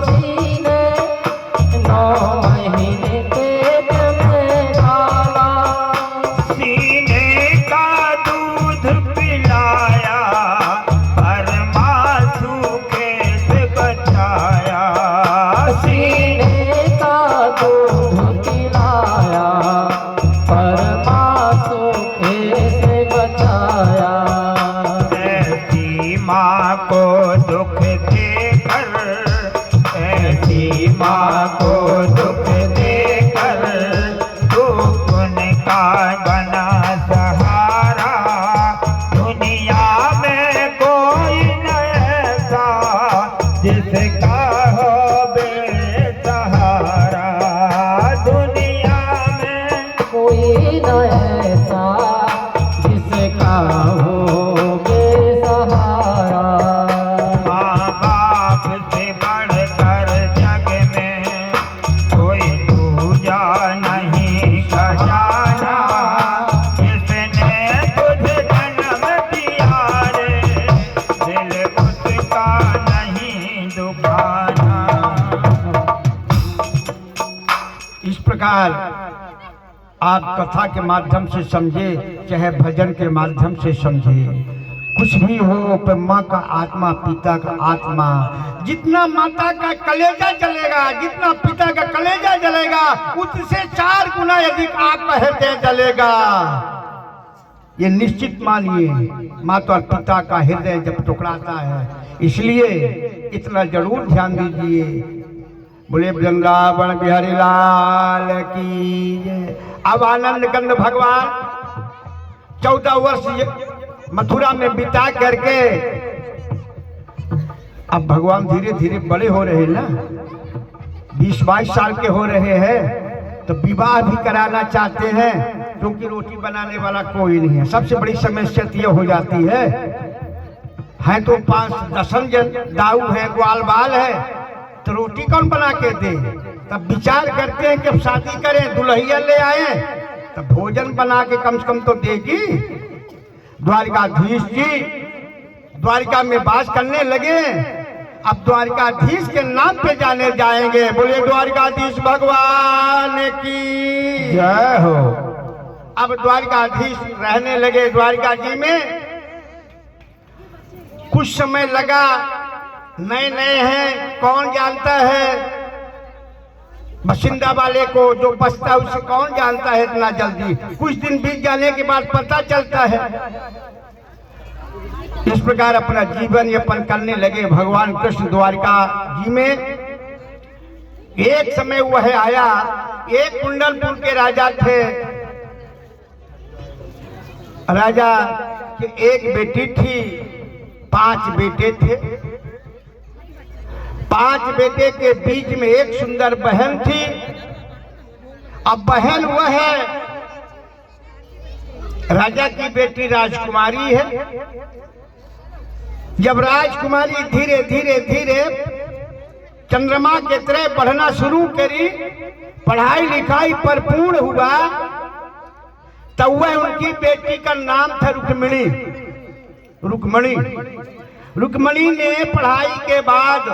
S1: सीने 9 महीने पेट में डाला।
S2: सीने का दूध पिलाया परमा सूखे से बचाया।
S1: सीने का दूध पिलाया परमा सूखे से बचाया।
S2: ऐसी माँ को दुख देकर, ऐसी माँ को दुख देकर तू उनका बना सहारा। दुनिया में कोई न ऐसा जिसका हो बेसहारा। दुनिया में
S1: कोई न ऐसा जिसका हो बेसहारा।
S2: माँ बाप से बढ़कर जग में कोई दूजा नहीं खजाना। जिसने तुझे जन्म दिया रे दिल उसका नहीं दुखाना।
S3: इस प्रकार आप कथा के माध्यम से समझे चाहे भजन के माध्यम से समझे, कुछ भी हो पर माँ का आत्मा पिता का आत्मा, जितना माता का कलेजा जलेगा, जितना पिता का कलेजा जलेगा, उससे 4 गुना अधिक आपका हृदय जलेगा। ये निश्चित मानिए, माता और पिता का हृदय जब टुकड़ाता है, इसलिए इतना जरूर ध्यान दीजिए। बोले वृंदावन बिहारी लाल की जय। अब आनंद कंद भगवान 14 वर्ष मथुरा में बिता करके अब भगवान धीरे धीरे बड़े हो रहे हैं ना, 20-22 साल के हो रहे हैं, तो विवाह भी कराना चाहते हैं, क्योंकि रोटी बनाने वाला कोई नहीं है। सबसे बड़ी समस्या यह हो जाती है तो 5-10 जन दाऊ है, ग्वाल बाल है, तो रोटी कौन बना के दे। तब विचार करते हैं कि अब शादी करें, दुल्हैया ले आए, तब भोजन बना के कम से कम तो देगी। द्वारिकाधीश जी द्वारिका में वास करने लगे। अब द्वारिकाधीश के नाम पे जाने जाएंगे। बोले द्वारिकाधीश भगवान की
S2: जय हो।
S3: अब द्वारिकाधीश रहने लगे द्वारिका जी में। कुछ समय लगा, नए नए हैं, कौन जानता है बसिंदा वाले को, जो बसता है उसे कौन जानता है इतना जल्दी। कुछ दिन बीत जाने के बाद पता चलता है। इस प्रकार अपना जीवन यापन करने लगे भगवान कृष्ण द्वारिका जी में। एक समय वह आया, एक कुंडलपुर के राजा थे। राजा की एक बेटी थी, 5 बेटे थे। 5 बेटे के बीच में एक सुंदर बहन थी। अब बहन वह है, राजा की बेटी राजकुमारी है। जब राजकुमारी धीरे धीरे धीरे चंद्रमा के तरह पढ़ना शुरू करी, पढ़ाई लिखाई पर पूर्ण हुआ, तब वह उनकी बेटी का नाम था रुक्मिणी। रुक्मिणी रुक्मिणी ने पढ़ाई के बाद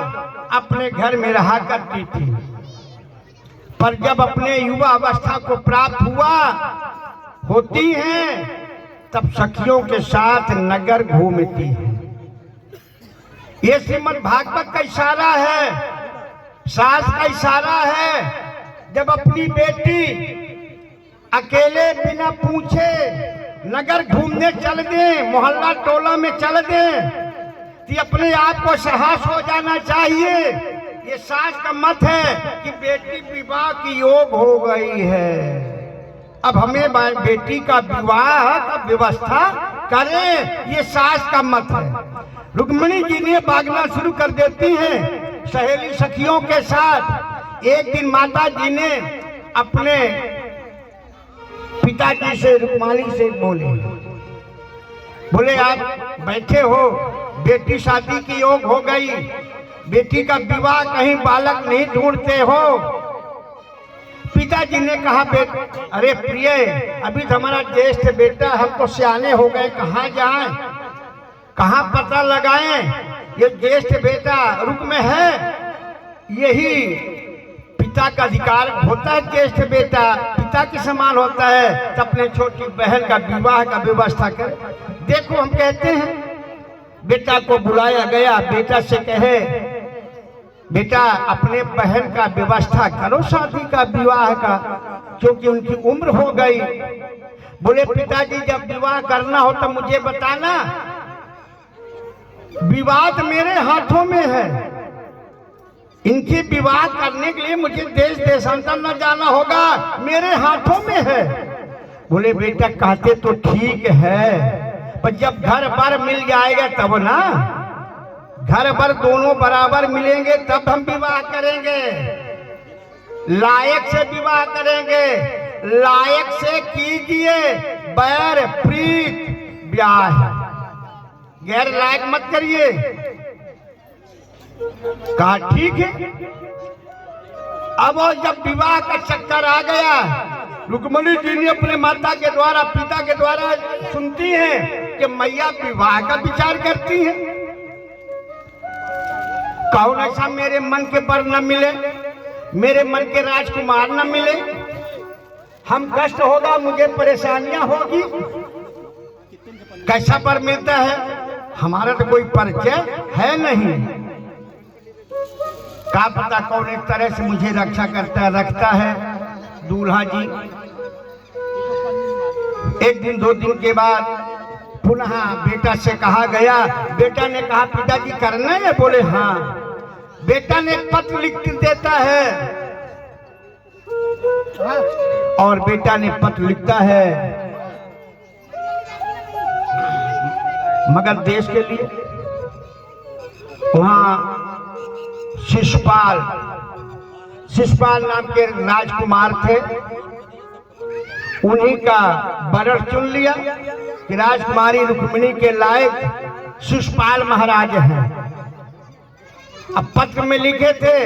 S3: अपने घर में रहा करती थी, पर जब अपने युवा अवस्था को प्राप्त होती हैं, तब सखियों के साथ नगर घूमती है। ये श्रीमद् भागवत का इशारा है, सास का इशारा है। जब अपनी बेटी अकेले बिना पूछे नगर घूमने चल दे, मोहल्ला टोला में चल दे, तो अपने आप को साहस हो जाना चाहिए। ये सास का मत है कि बेटी विवाह की योग हो गई है, अब हमें बेटी का विवाह का व्यवस्था करें, ये सास का मत है। रुक्मिणी जी ने भागना शुरू कर देती हैं सहेली सखियों के साथ। एक दिन माता जी ने अपने पिताजी से, रुक्माली से बोले आप बैठे हो, बेटी शादी की योग हो गई, बेटी का विवाह कहीं बालक नहीं ढूंढते हो। पिताजी ने कहा अरे प्रिय, अभी तो हमारा ज्येष्ठ बेटा, हम तो सियाने हो गए, कहाँ जाएं, कहाँ पता लगाएं। ये ज्येष्ठ बेटा रुक में है, यही पिता का अधिकार होता है। ज्येष्ठ बेटा पिता के समान होता है, तो अपने छोटी बहन का विवाह का व्यवस्था कर। देखो हम कहते हैं, बेटा को बुलाया गया, बेटा से कहे बेटा अपने बहन का व्यवस्था करो शादी का, विवाह का, क्योंकि उनकी उम्र हो गई। बोले पिताजी जब विवाह करना हो तो मुझे बताना, विवाद मेरे हाथों में है, इनकी विवाह करने के लिए मुझे देश देशांतर न जाना होगा, मेरे हाथों में है। बोले बेटा कहते तो ठीक है, पर जब घर बार मिल जाएगा तब ना, घर भर दोनों बराबर मिलेंगे तब हम विवाह करेंगे, लायक से विवाह करेंगे, लायक से कीजिए बैर प्रीत ब्याह, गैर लायक मत करिए। कहा ठीक है। अब जब विवाह का चक्कर आ गया, रुक्मिणी जी ने अपने माता के द्वारा पिता के द्वारा सुनती हैं कि मैया विवाह का विचार करती हैं। कौन ऐसा मेरे मन के वर न मिले, मेरे मन के राजकुमार न मिले, हम कष्ट होगा, मुझे परेशानियां होगी। कैसा वर मिलता है, हमारा तो कोई परिचय है नहीं, क्या पता कौन एक तरह से मुझे रक्षा करता रखता है दूल्हा जी। एक दिन दो दिन के बाद पुनः बेटा से कहा गया, बेटा ने कहा पिताजी करना है? बोले हाँ। बेटा ने पत्र लिख देता है और बेटा ने पत्र लिखता है मगध देश के लिए। वहां शिशुपाल नाम के राजकुमार थे, उन्हीं का वरण चुन लिया कि राजकुमारी रुक्मिणी के लायक शिशुपाल महाराज हैं। अब पत्र में लिखे थे,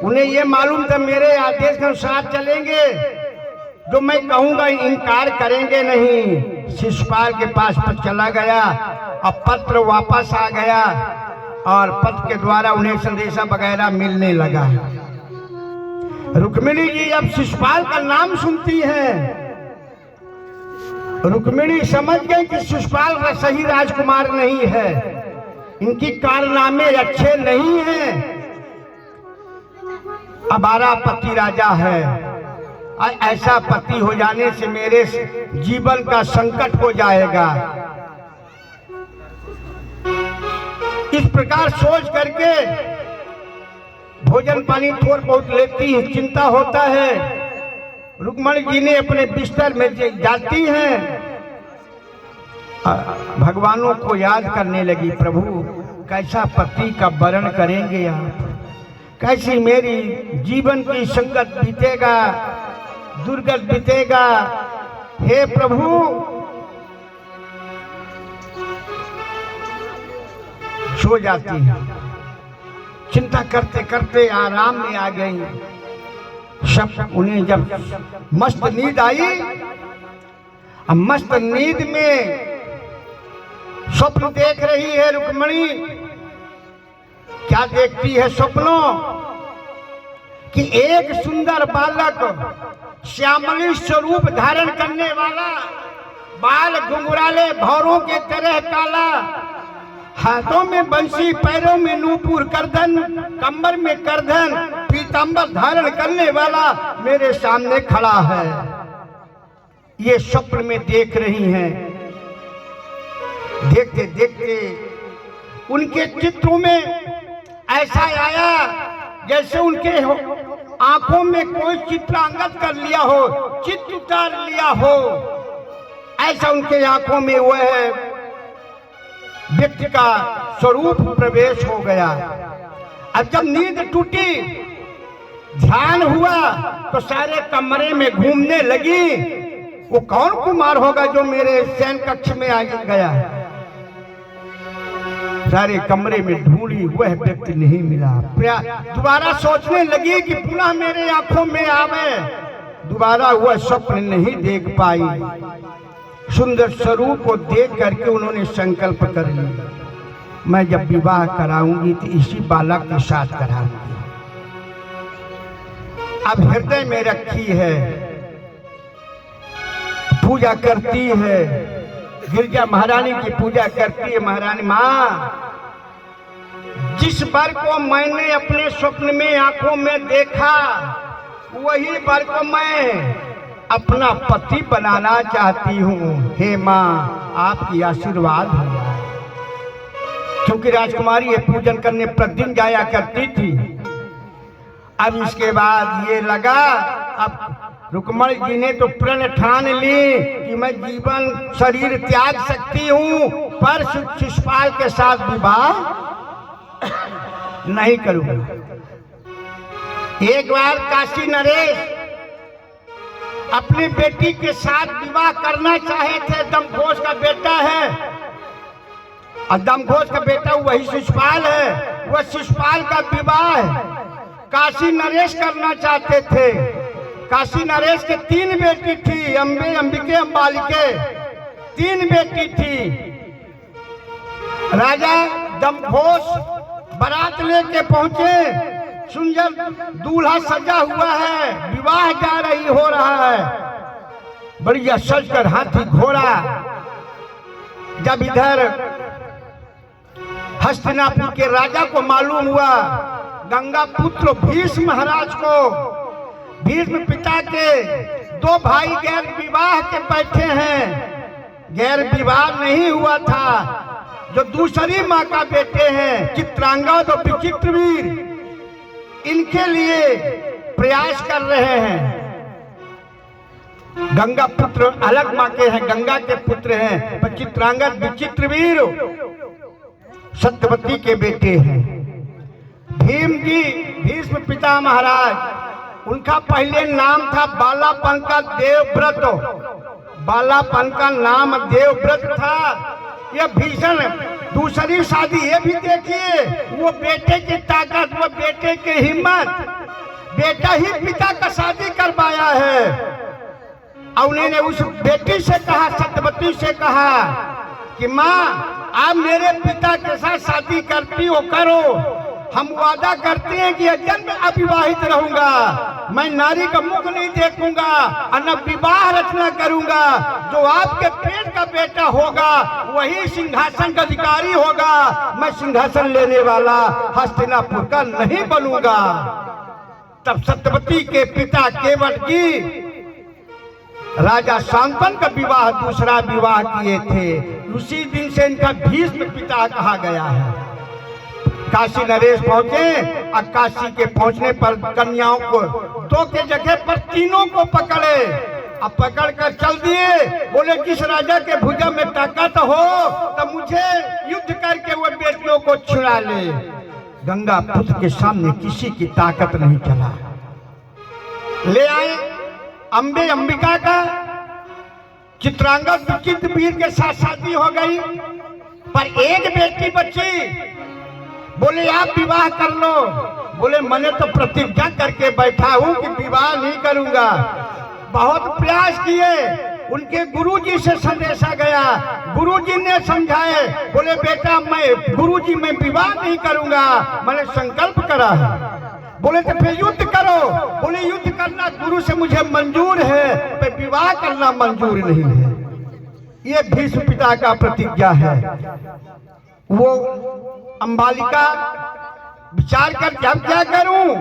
S3: उन्हें ये मालूम था मेरे आदेश के अनुसार चलेंगे, जो मैं कहूंगा इनकार करेंगे नहीं। शिशुपाल के पास पत्र चला गया, अब पत्र वापस आ गया और पत्र के द्वारा उन्हें संदेशा वगैरह मिलने लगा। रुक्मिणी जी अब शिशुपाल का नाम सुनती हैं, रुक्मिणी समझ गई कि शिशुपाल सही राजकुमार नहीं है, इनकी कारनामे अच्छे नहीं हैं, अबारा पति राजा है, ऐसा पति हो जाने से मेरे जीवन का संकट हो जाएगा। इस प्रकार सोच करके भोजन पानी थोड़ बहुत लेती है, चिंता होता है। रुक्मिणी जी ने अपने बिस्तर में जाती हैं, भगवानों को याद करने लगी, प्रभु कैसा पति का वरण करेंगे आप, कैसी मेरी जीवन की संगत बीतेगा, दुर्गत बीतेगा, हे प्रभु। सो जाती है, चिंता करते करते आराम में आ गई। सब उन्हें जब मस्त नींद आई, अब मस्त नींद में स्वप्न देख रही है रुक्मिणी। क्या देखती है स्वप्नों कि एक सुंदर बालक श्यामली स्वरूप धारण करने वाला, बाल घुंघराले भौरों के तरह काला, हाथों में बंसी, पैरों में नूपुर करधन, कमर में करधन, पीतांबर धारण करने वाला मेरे सामने खड़ा है। ये स्वप्न में देख रही हैं। देखते देखते उनके चित्रों में ऐसा आया जैसे उनके आंखों में कोई चित्रांगत कर लिया हो, चित्र उतार लिया हो, ऐसा उनके आंखों में वह व्यक्ति का स्वरूप प्रवेश हो गया। अब जब नींद टूटी, ध्यान हुआ तो सारे कमरे में घूमने लगी, वो कौन कुमार होगा जो मेरे शयन कक्ष में आ गया। सारे कमरे में ढूंढी, वह व्यक्ति नहीं मिला। दोबारा सोचने लगी कि पुनः मेरे आंखों में आवे, दोबारा वह स्वप्न नहीं देख पाई। सुंदर स्वरूप को देख करके उन्होंने संकल्प कर लिया, मैं जब विवाह कराऊंगी तो इसी बालक के साथ कराऊंगी। अब हृदय में रखी है, पूजा करती है, गिरजा महारानी की पूजा करती है। महारानी माँ, जिस वर को मैंने अपने स्वप्न में आंखों में देखा, वही वर को मैं अपना पति बनाना चाहती हूँ। हे माँ, आपकी आशीर्वाद हो। क्योंकि राजकुमारी ये पूजन करने प्रतिदिन जाया करती थी। अब इसके बाद ये लगा, अब रुक्मणी जी ने तो प्रण ठान ली कि मैं जीवन शरीर त्याग सकती हूँ, पर शिशुपाल के साथ विवाह नहीं करूंगा। एक बार काशी नरेश अपनी बेटी के साथ विवाह करना चाहे थे। दमघोष का बेटा है, और दमघोष का बेटा वही शिशुपाल है। वह शिशुपाल का विवाह काशी नरेश करना चाहते थे। काशी नरेश के 3 बेटी थी, अंबे, अंबिके, अंबालिके, 3 बेटी थी। राजा दमघोष बारात लेके पहुंचे, सुंदर दूल्हा सजा हुआ है, विवाह जा रही हो रहा है, बढ़िया सजकर हाथी घोड़ा। जब इधर हस्तिनापुर के राजा को मालूम हुआ, गंगा पुत्र भीष्म महाराज को, भीष्म पिता के 2 भाई गैर विवाह के बैठे हैं। गैर विवाह नहीं हुआ था, जो दूसरी माँ का बेटे हैं, चित्रांगद और विचित्रवीर, इनके लिए प्रयास कर रहे हैं। गंगा पुत्र अलग माँ के हैं, गंगा के पुत्र हैं, पर चित्रांगद विचित्रवीर सत्यवती के बेटे हैं। भीम जी, भीष्म पिता महाराज, उनका पहले नाम था बालापन का देवव्रत। बालापन का नाम देवव्रत था। यह भीषण दूसरी शादी, ये भी देखिए, वो बेटे की ताकत, वो बेटे की हिम्मत, बेटा ही पिता का शादी करवाया है। और उन्होंने उस बेटी से कहा, सत्यवती से कहा कि माँ, आप मेरे पिता के साथ शादी करती हो, करो, हम वादा करते हैं कि जन्म अविवाहित रहूंगा, मैं नारी का मुख नहीं देखूंगा और न विवाह रचना करूंगा। जो आपके पेट का बेटा होगा वही सिंहासन का अधिकारी होगा, मैं सिंहासन लेने वाला हस्तिनापुर का नहीं बनूंगा। तब सत्यवती के पिता केवट जी राजा शांतनु का विवाह, दूसरा विवाह किए थे। उसी दिन से इनका भीष्म पिता कहा गया है। काशी नरेश पहुंचे और काशी के पहुंचने पर कन्याओं को 2 के जगह पर 3 को पकड़े, अब पकड़ कर चल दिए। बोले, जिस राजा के भुजा में ताकत हो तो मुझे युद्ध करके वो बेटियों को छुड़ा ले। गंगा पुत्र के सामने किसी की ताकत नहीं चला। ले आए अंबे, अंबिका का, चित्रांगद विचित्रवीर के साथ शादी हो गई, पर एक बेटी बची। बोले, आप विवाह कर लो। बोले, मैंने तो प्रतिज्ञा करके बैठा हूं कि विवाह नहीं करूंगा। बहुत प्रयास किए, उनके गुरुजी से संदेशा गया, गुरुजी ने समझाए। बोले, बेटा, मैं गुरुजी मैं विवाह नहीं करूंगा, मैंने संकल्प करा है। बोले, तो फिर युद्ध करो। बोले, युद्ध करना गुरु से मुझे मंजूर है, पर विवाह करना मंजूर नहीं है। ये भीष्म पिता का प्रतिज्ञा है। वो अंबालिका विचार कर, अब क्या करूं,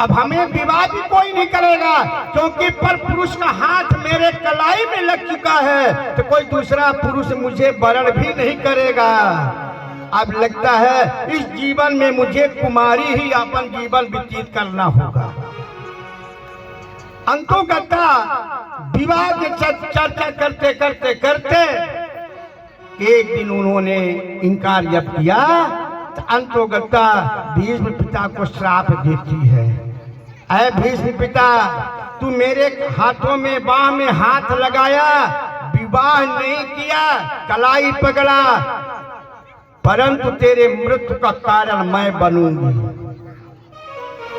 S3: अब हमें विवाह भी कोई नहीं करेगा, क्योंकि पर पुरुष का हाथ मेरे कलाई में लग चुका है, तो कोई दूसरा पुरुष मुझे वरण भी नहीं करेगा। अब लगता है इस जीवन में मुझे कुमारी ही अपन जीवन व्यतीत करना होगा। अंतोगता विवाह की चर्चा करते करते करते एक दिन उन्होंने इनकार जब किया, तो अंतोगता भीष्म पिता को श्राप देती है। ऐ भीष्म पिता, तू मेरे हाथों में, बाह में हाथ लगाया, विवाह नहीं किया, कलाई पकड़ा, परंतु तेरे मृत्यु का कारण मैं बनूंगी,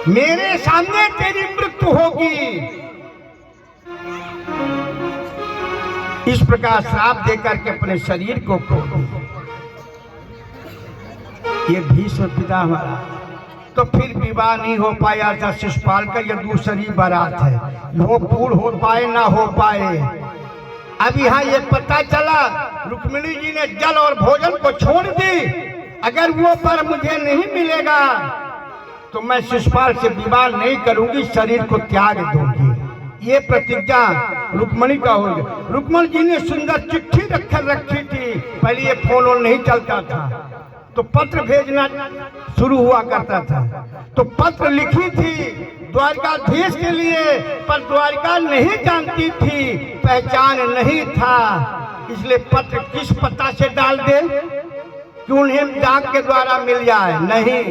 S3: मेरे सामने तेरी मृत्यु होगी। इस प्रकार श्राप देकर के अपने शरीर को खो दिया। ये भीष्म पिता हमारा तो फिर विवाह नहीं हो पाया था शिशुपाल का। ये दूसरी बारात है, वो पूर्ण हो पाए ना हो पाए। अब यहाँ ये पता चला रुक्मिणी जी ने जल और भोजन को छोड़ दी, अगर वो पर मुझे नहीं मिलेगा तो मैं शिशुपाल से विवाह नहीं करूंगी, शरीर को त्याग दूंगी। ये प्रतिज्ञा रुक्मिणी का हो गया। रुक्मिणी जी ने सुंदर चिट्ठी रखकर रखी थी, पहले ये फोन और नहीं चलता था तो पत्र भेजना शुरू हुआ करता था, तो पत्र लिखी थी द्वारकाधीश के लिए, पर द्वारका नहीं जानती थी, पहचान नहीं था, इसलिए पत्र किस पता से डाल दे कि उन्हें डाक के द्वारा मिल जाए। नहीं,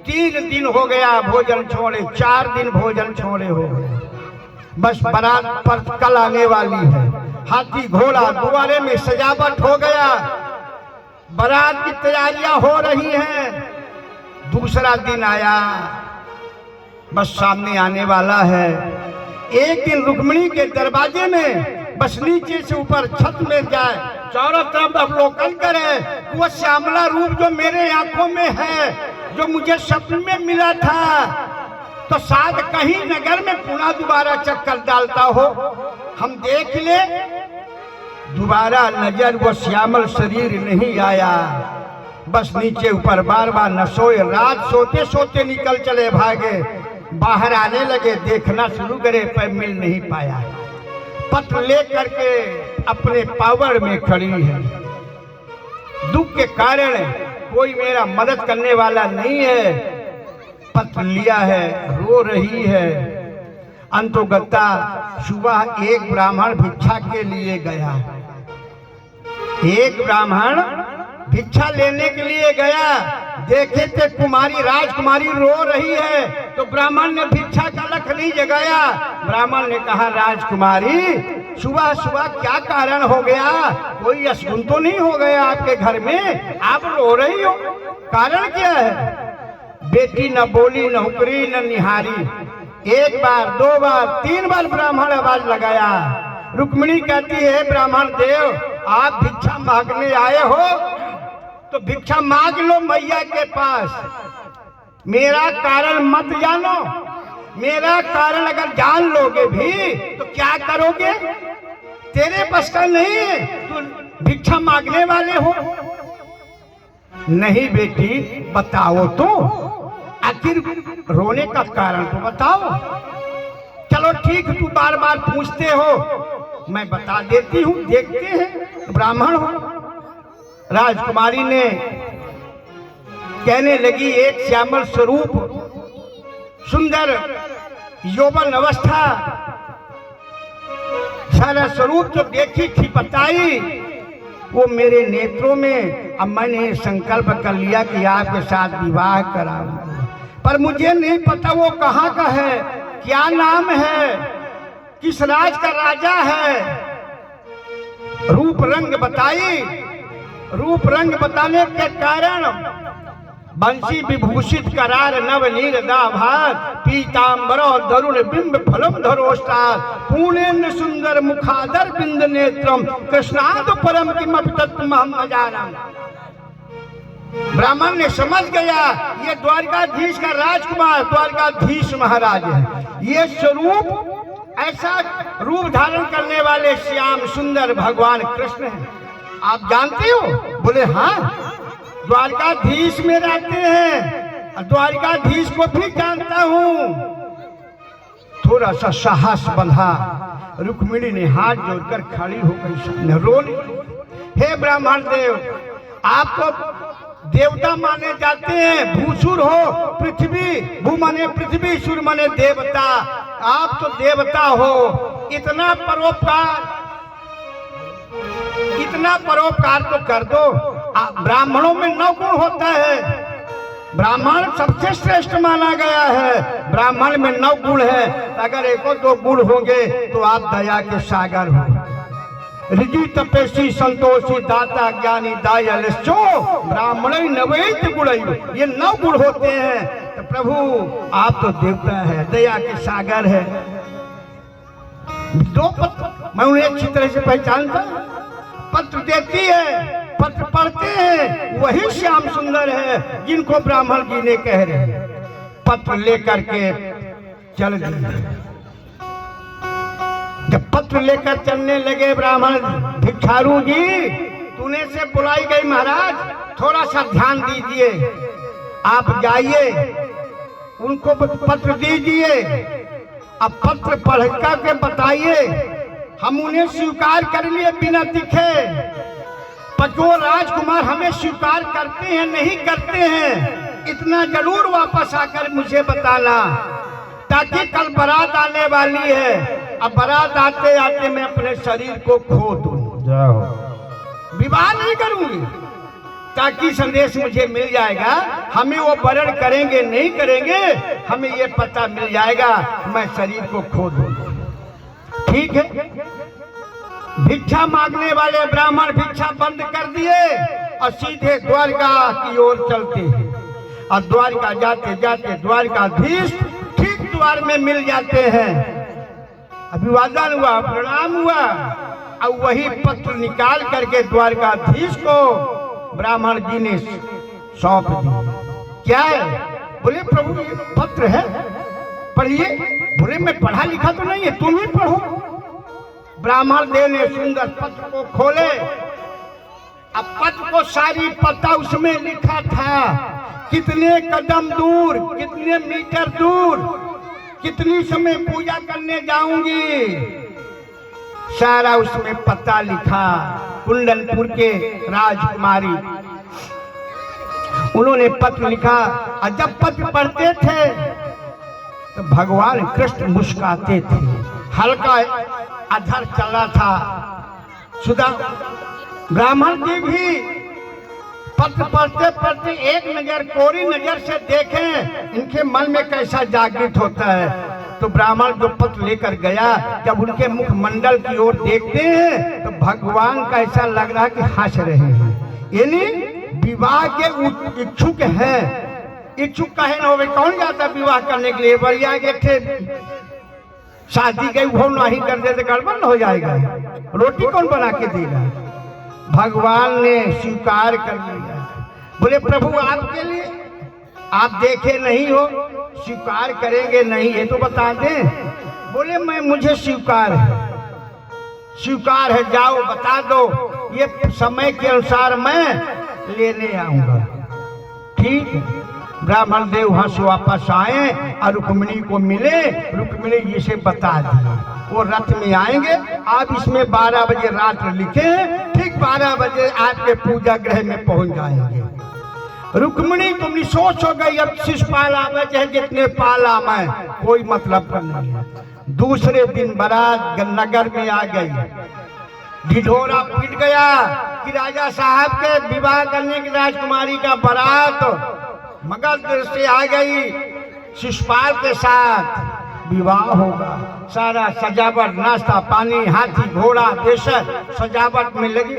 S3: 3 दिन हो गया भोजन छोड़े, 4 दिन भोजन छोड़े हो गए। बस बारात पर कल आने वाली है, हाथी घोड़ा द्वारे में सजावट हो गया, बारात की तैयारियां हो रही हैं। दूसरा दिन आया, बस सामने आने वाला है। एक दिन रुक्मिणी के दरवाजे में बस नीचे से ऊपर छत में जाए, चारों तरफ अवलोकन करे, वो श्यामला रूप जो मेरे आंखों में है, जो मुझे स्वप्न में मिला था, तो शायद कहीं नगर में पुनः दोबारा चक्कर डालता हो, हम देख ले। दोबारा नजर वो श्यामल शरीर नहीं आया, बस नीचे ऊपर बार बार न सोए। रात सोते सोते निकल चले भागे, बाहर आने लगे, देखना शुरू करे पर मिल नहीं पाया। पत्र ले करके अपने पावर में खड़ी है, दुख के कारण कोई मेरा मदद करने वाला नहीं है। पत्र लिया है, रो रही है। अंतोगता सुबह एक ब्राह्मण भिक्षा के लिए गया, एक ब्राह्मण भिक्षा लेने के लिए गया, देखे थे कुमारी राजकुमारी रो रही है, तो ब्राह्मण ने भिक्षा का लख नहीं जगाया। ब्राह्मण ने कहा, राजकुमारी सुबह सुबह क्या कारण हो गया, कोई अशुभ तो नहीं हो गया आपके घर में, आप रो रही हो, कारण क्या है? बेटी न बोली, न हुकरी, न निहारी। 1 बार 2 बार 3 बार ब्राह्मण आवाज लगाया। रुक्मिणी कहती है, ब्राह्मण देव आप भिक्षा मांगने आए हो तो भिक्षा मांग लो मैया के पास, मेरा कारण मत जानो। मेरा कारण अगर जान लोगे भी तो क्या करोगे, तेरे बस का नहीं है, तू भिक्षा मांगने वाले हो। नहीं बेटी बताओ तो, आखिर रोने का कारण तो बताओ। चलो ठीक, तू बार बार पूछते हो, मैं बता देती हूँ, देखते हैं ब्राह्मण हो। राजकुमारी ने कहने लगी, एक श्यामल स्वरूप, सुंदर यौवन अवस्था, सारा स्वरूप जो देखी थी बताई, वो मेरे नेत्रों में। अब मैंने संकल्प कर लिया कि आपके साथ विवाह कराऊंगा, पर मुझे नहीं पता वो कहाँ का है, क्या नाम है, किस राज का राजा है। रूप रंग बताई, रूप रंग बताने के कारण बंसी विभूषित करार नव नीर दाभार, पीतांबरो दरुण बिंब फलम धरोष्टार, पूर्णेन्द्र सुंदर मुखादर बिंद नेत्रम, कृष्णाद परम किमपि तत्त्वम न जानम। ब्राह्मण ने समझ गया ये द्वारकाधीश का राजकुमार, द्वारकाधीश महाराज है। ये स्वरूप, ऐसा रूप धारण करने वाले श्याम सुंदर भगवान कृष्ण हैं। आप जानते हो? बोले हाँ, द्वारकाधीश में रहते हैं, द्वारकाधीश को भी जानता हूँ। थोड़ा सा साहस बंधा, रुक्मिणी ने हाथ जोड़कर खड़ी हो गई, सामने रोने। हे ब्राह्मण देव, आपको देवता माने जाते हैं, भूसुर हो, पृथ्वी, भू माने पृथ्वी, सुर माने देवता, आप तो देवता हो। इतना परोपकार, इतना परोपकार तो कर दो। ब्राह्मणों में 9 गुण होता है, ब्राह्मण सबसे श्रेष्ठ माना गया है, ब्राह्मण में 9 गुण है। अगर 1-2 गुण होंगे तो आप दया के सागर हो। ऋजु तपस्वी संतोषी दाता ज्ञानी दयालु ब्राह्मण नवैत गुण, ये 9 गुण होते हैं। तो प्रभु आप तो देवता है, दया के सागर है। 2 पत्र मैं उन्हें अच्छी तरह से पहचानता, पत्र देती है, पत्र पढ़ते हैं, वही श्याम सुंदर है जिनको ब्राह्मण जी ने कह रहे हैं। पत्र लेकर के चल दिए। जब पत्र लेकर चलने लगे ब्राह्मण, भिक्षारू जी तूने से बुलाई गई महाराज, थोड़ा सा ध्यान दीजिए, आप जाइए उनको पत्र दीजिए, अब पत्र पढ़ के बताइए, हम उन्हें स्वीकार कर लिए बिना दिखे, पर जो राजकुमार हमें स्वीकार करते हैं नहीं करते हैं, इतना जरूर वापस आकर मुझे बताना, ताकि कल बारात आने वाली है, अब बारात आते आते मैं अपने शरीर को खो दूं,
S2: जाओ
S3: विवाह नहीं करूंगी, ताकि संदेश मुझे मिल जाएगा, हमें वो वरण करेंगे नहीं करेंगे, हमें ये पता मिल जाएगा, मैं शरीर को खो दूं। ठीक है, भिक्षा मांगने वाले ब्राह्मण भिक्षा बंद कर दिए और सीधे द्वारका की ओर चलते हैं, और द्वारका जाते जाते द्वारकाधीश ठीक द्वार में मिल जाते हैं। अभिवादन हुआ, प्रणाम हुआ, और वही पत्र निकाल करके द्वारकाधीश को ब्राह्मण जी ने सौंप दिया। क्या है? बोले प्रभु ये पत्र है, पढ़िए। बोले मैं पढ़ा लिखा तो नहीं है, तुम ही पढ़ो। ब्राह्मण देव ने सुंदर पत्र को खोले, अब पत्र को सारी पता उसमें लिखा था, कितने कदम दूर, कितने मीटर दूर, कितनी समय पूजा करने जाऊंगी, सारा उसमें पता लिखा। कुंडनपुर के राजकुमारी, उन्होंने पत्र लिखा, और जब पत्र पढ़ते थे तो भगवान कृष्ण मुस्कुराते थे, हल्का अधर चला था सुधा। ब्राह्मण जी भी पत्र पढ़ते पढ़ते एक नजर कोरी नजर से देखें इनके मन में कैसा जागृत होता है। तो ब्राह्मण जो पत्र लेकर गया, जब उनके मुखमंडल की ओर देखते हैं तो भगवान का ऐसा लग रहा है कि हंस रहे हैं, यानी विवाह के इच्छुक हैं। इच्छुक कहे न होवे, कौन जाता विवाह करने के लिए, बढ़िया के शादी गई वो नहीं कर देते गड़बड़ न हो जाएगा, रोटी कौन बना के देगा। भगवान ने स्वीकार कर लिया। बोले प्रभु आपके लिए, आप देखे नहीं हो, स्वीकार करेंगे नहीं ये तो बता दें। बोले मैं, मुझे स्वीकार है, स्वीकार है, जाओ बता दो, ये समय के अनुसार मैं लेने आऊंगा। ठीक, ब्राह्मण देव वहां से वापस आए और रुक्मिणी को मिले। रुक्मिणी जी से बता दिया वो रथ में आएंगे, आप इसमें 12 बजे रात लिखे, ठीक 12 बजे आपके पूजा गृह में पहुंच जाएंगे। रुक्मिणी तुम निशोच हो गई, अब शिशुपाल आवे चाहे जितने पाल आवे, कोई मतलब का नहीं है। दूसरे दिन बारात नगर में आ गई, ढिढोरा पीट गया कि राजा साहब के विवाह करने की राजकुमारी का बारात मगध से आ गई, शिशुपाल के साथ विवाह होगा। सारा सजावट, नाश्ता पानी, हाथी घोड़ा देशर सजावट में लगी,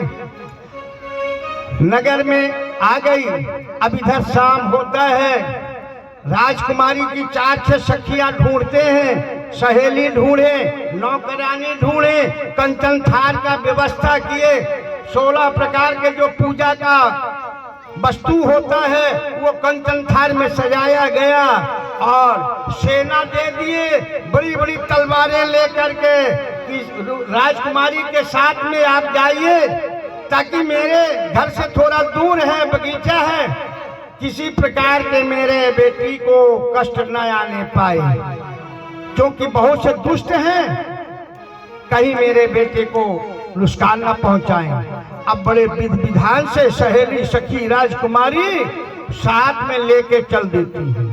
S3: नगर में आ गई। अब इधर शाम होता है, राजकुमारी की 4-6 सखियां ढूंढते हैं, सहेली ढूंढे, नौकरानी ढूंढे, कंचन थार का व्यवस्था किए, 16 प्रकार के जो पूजा का वस्तु होता है वो कंचन थार में सजाया गया, और सेना दे दिए बड़ी बड़ी तलवारें लेकर के कि राजकुमारी के साथ में आप जाइए, ताकि मेरे घर से थोड़ा दूर है बगीचा है, किसी प्रकार के मेरे बेटी को कष्ट न आने पाए, क्योंकि बहुत से दुष्ट हैं, कहीं मेरे बेटे को नुकसान न पहुंचाएं। अब बड़े विधि विधान से सहेली सखी राजकुमारी साथ में लेके चल देती है,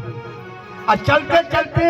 S3: और चलते चलते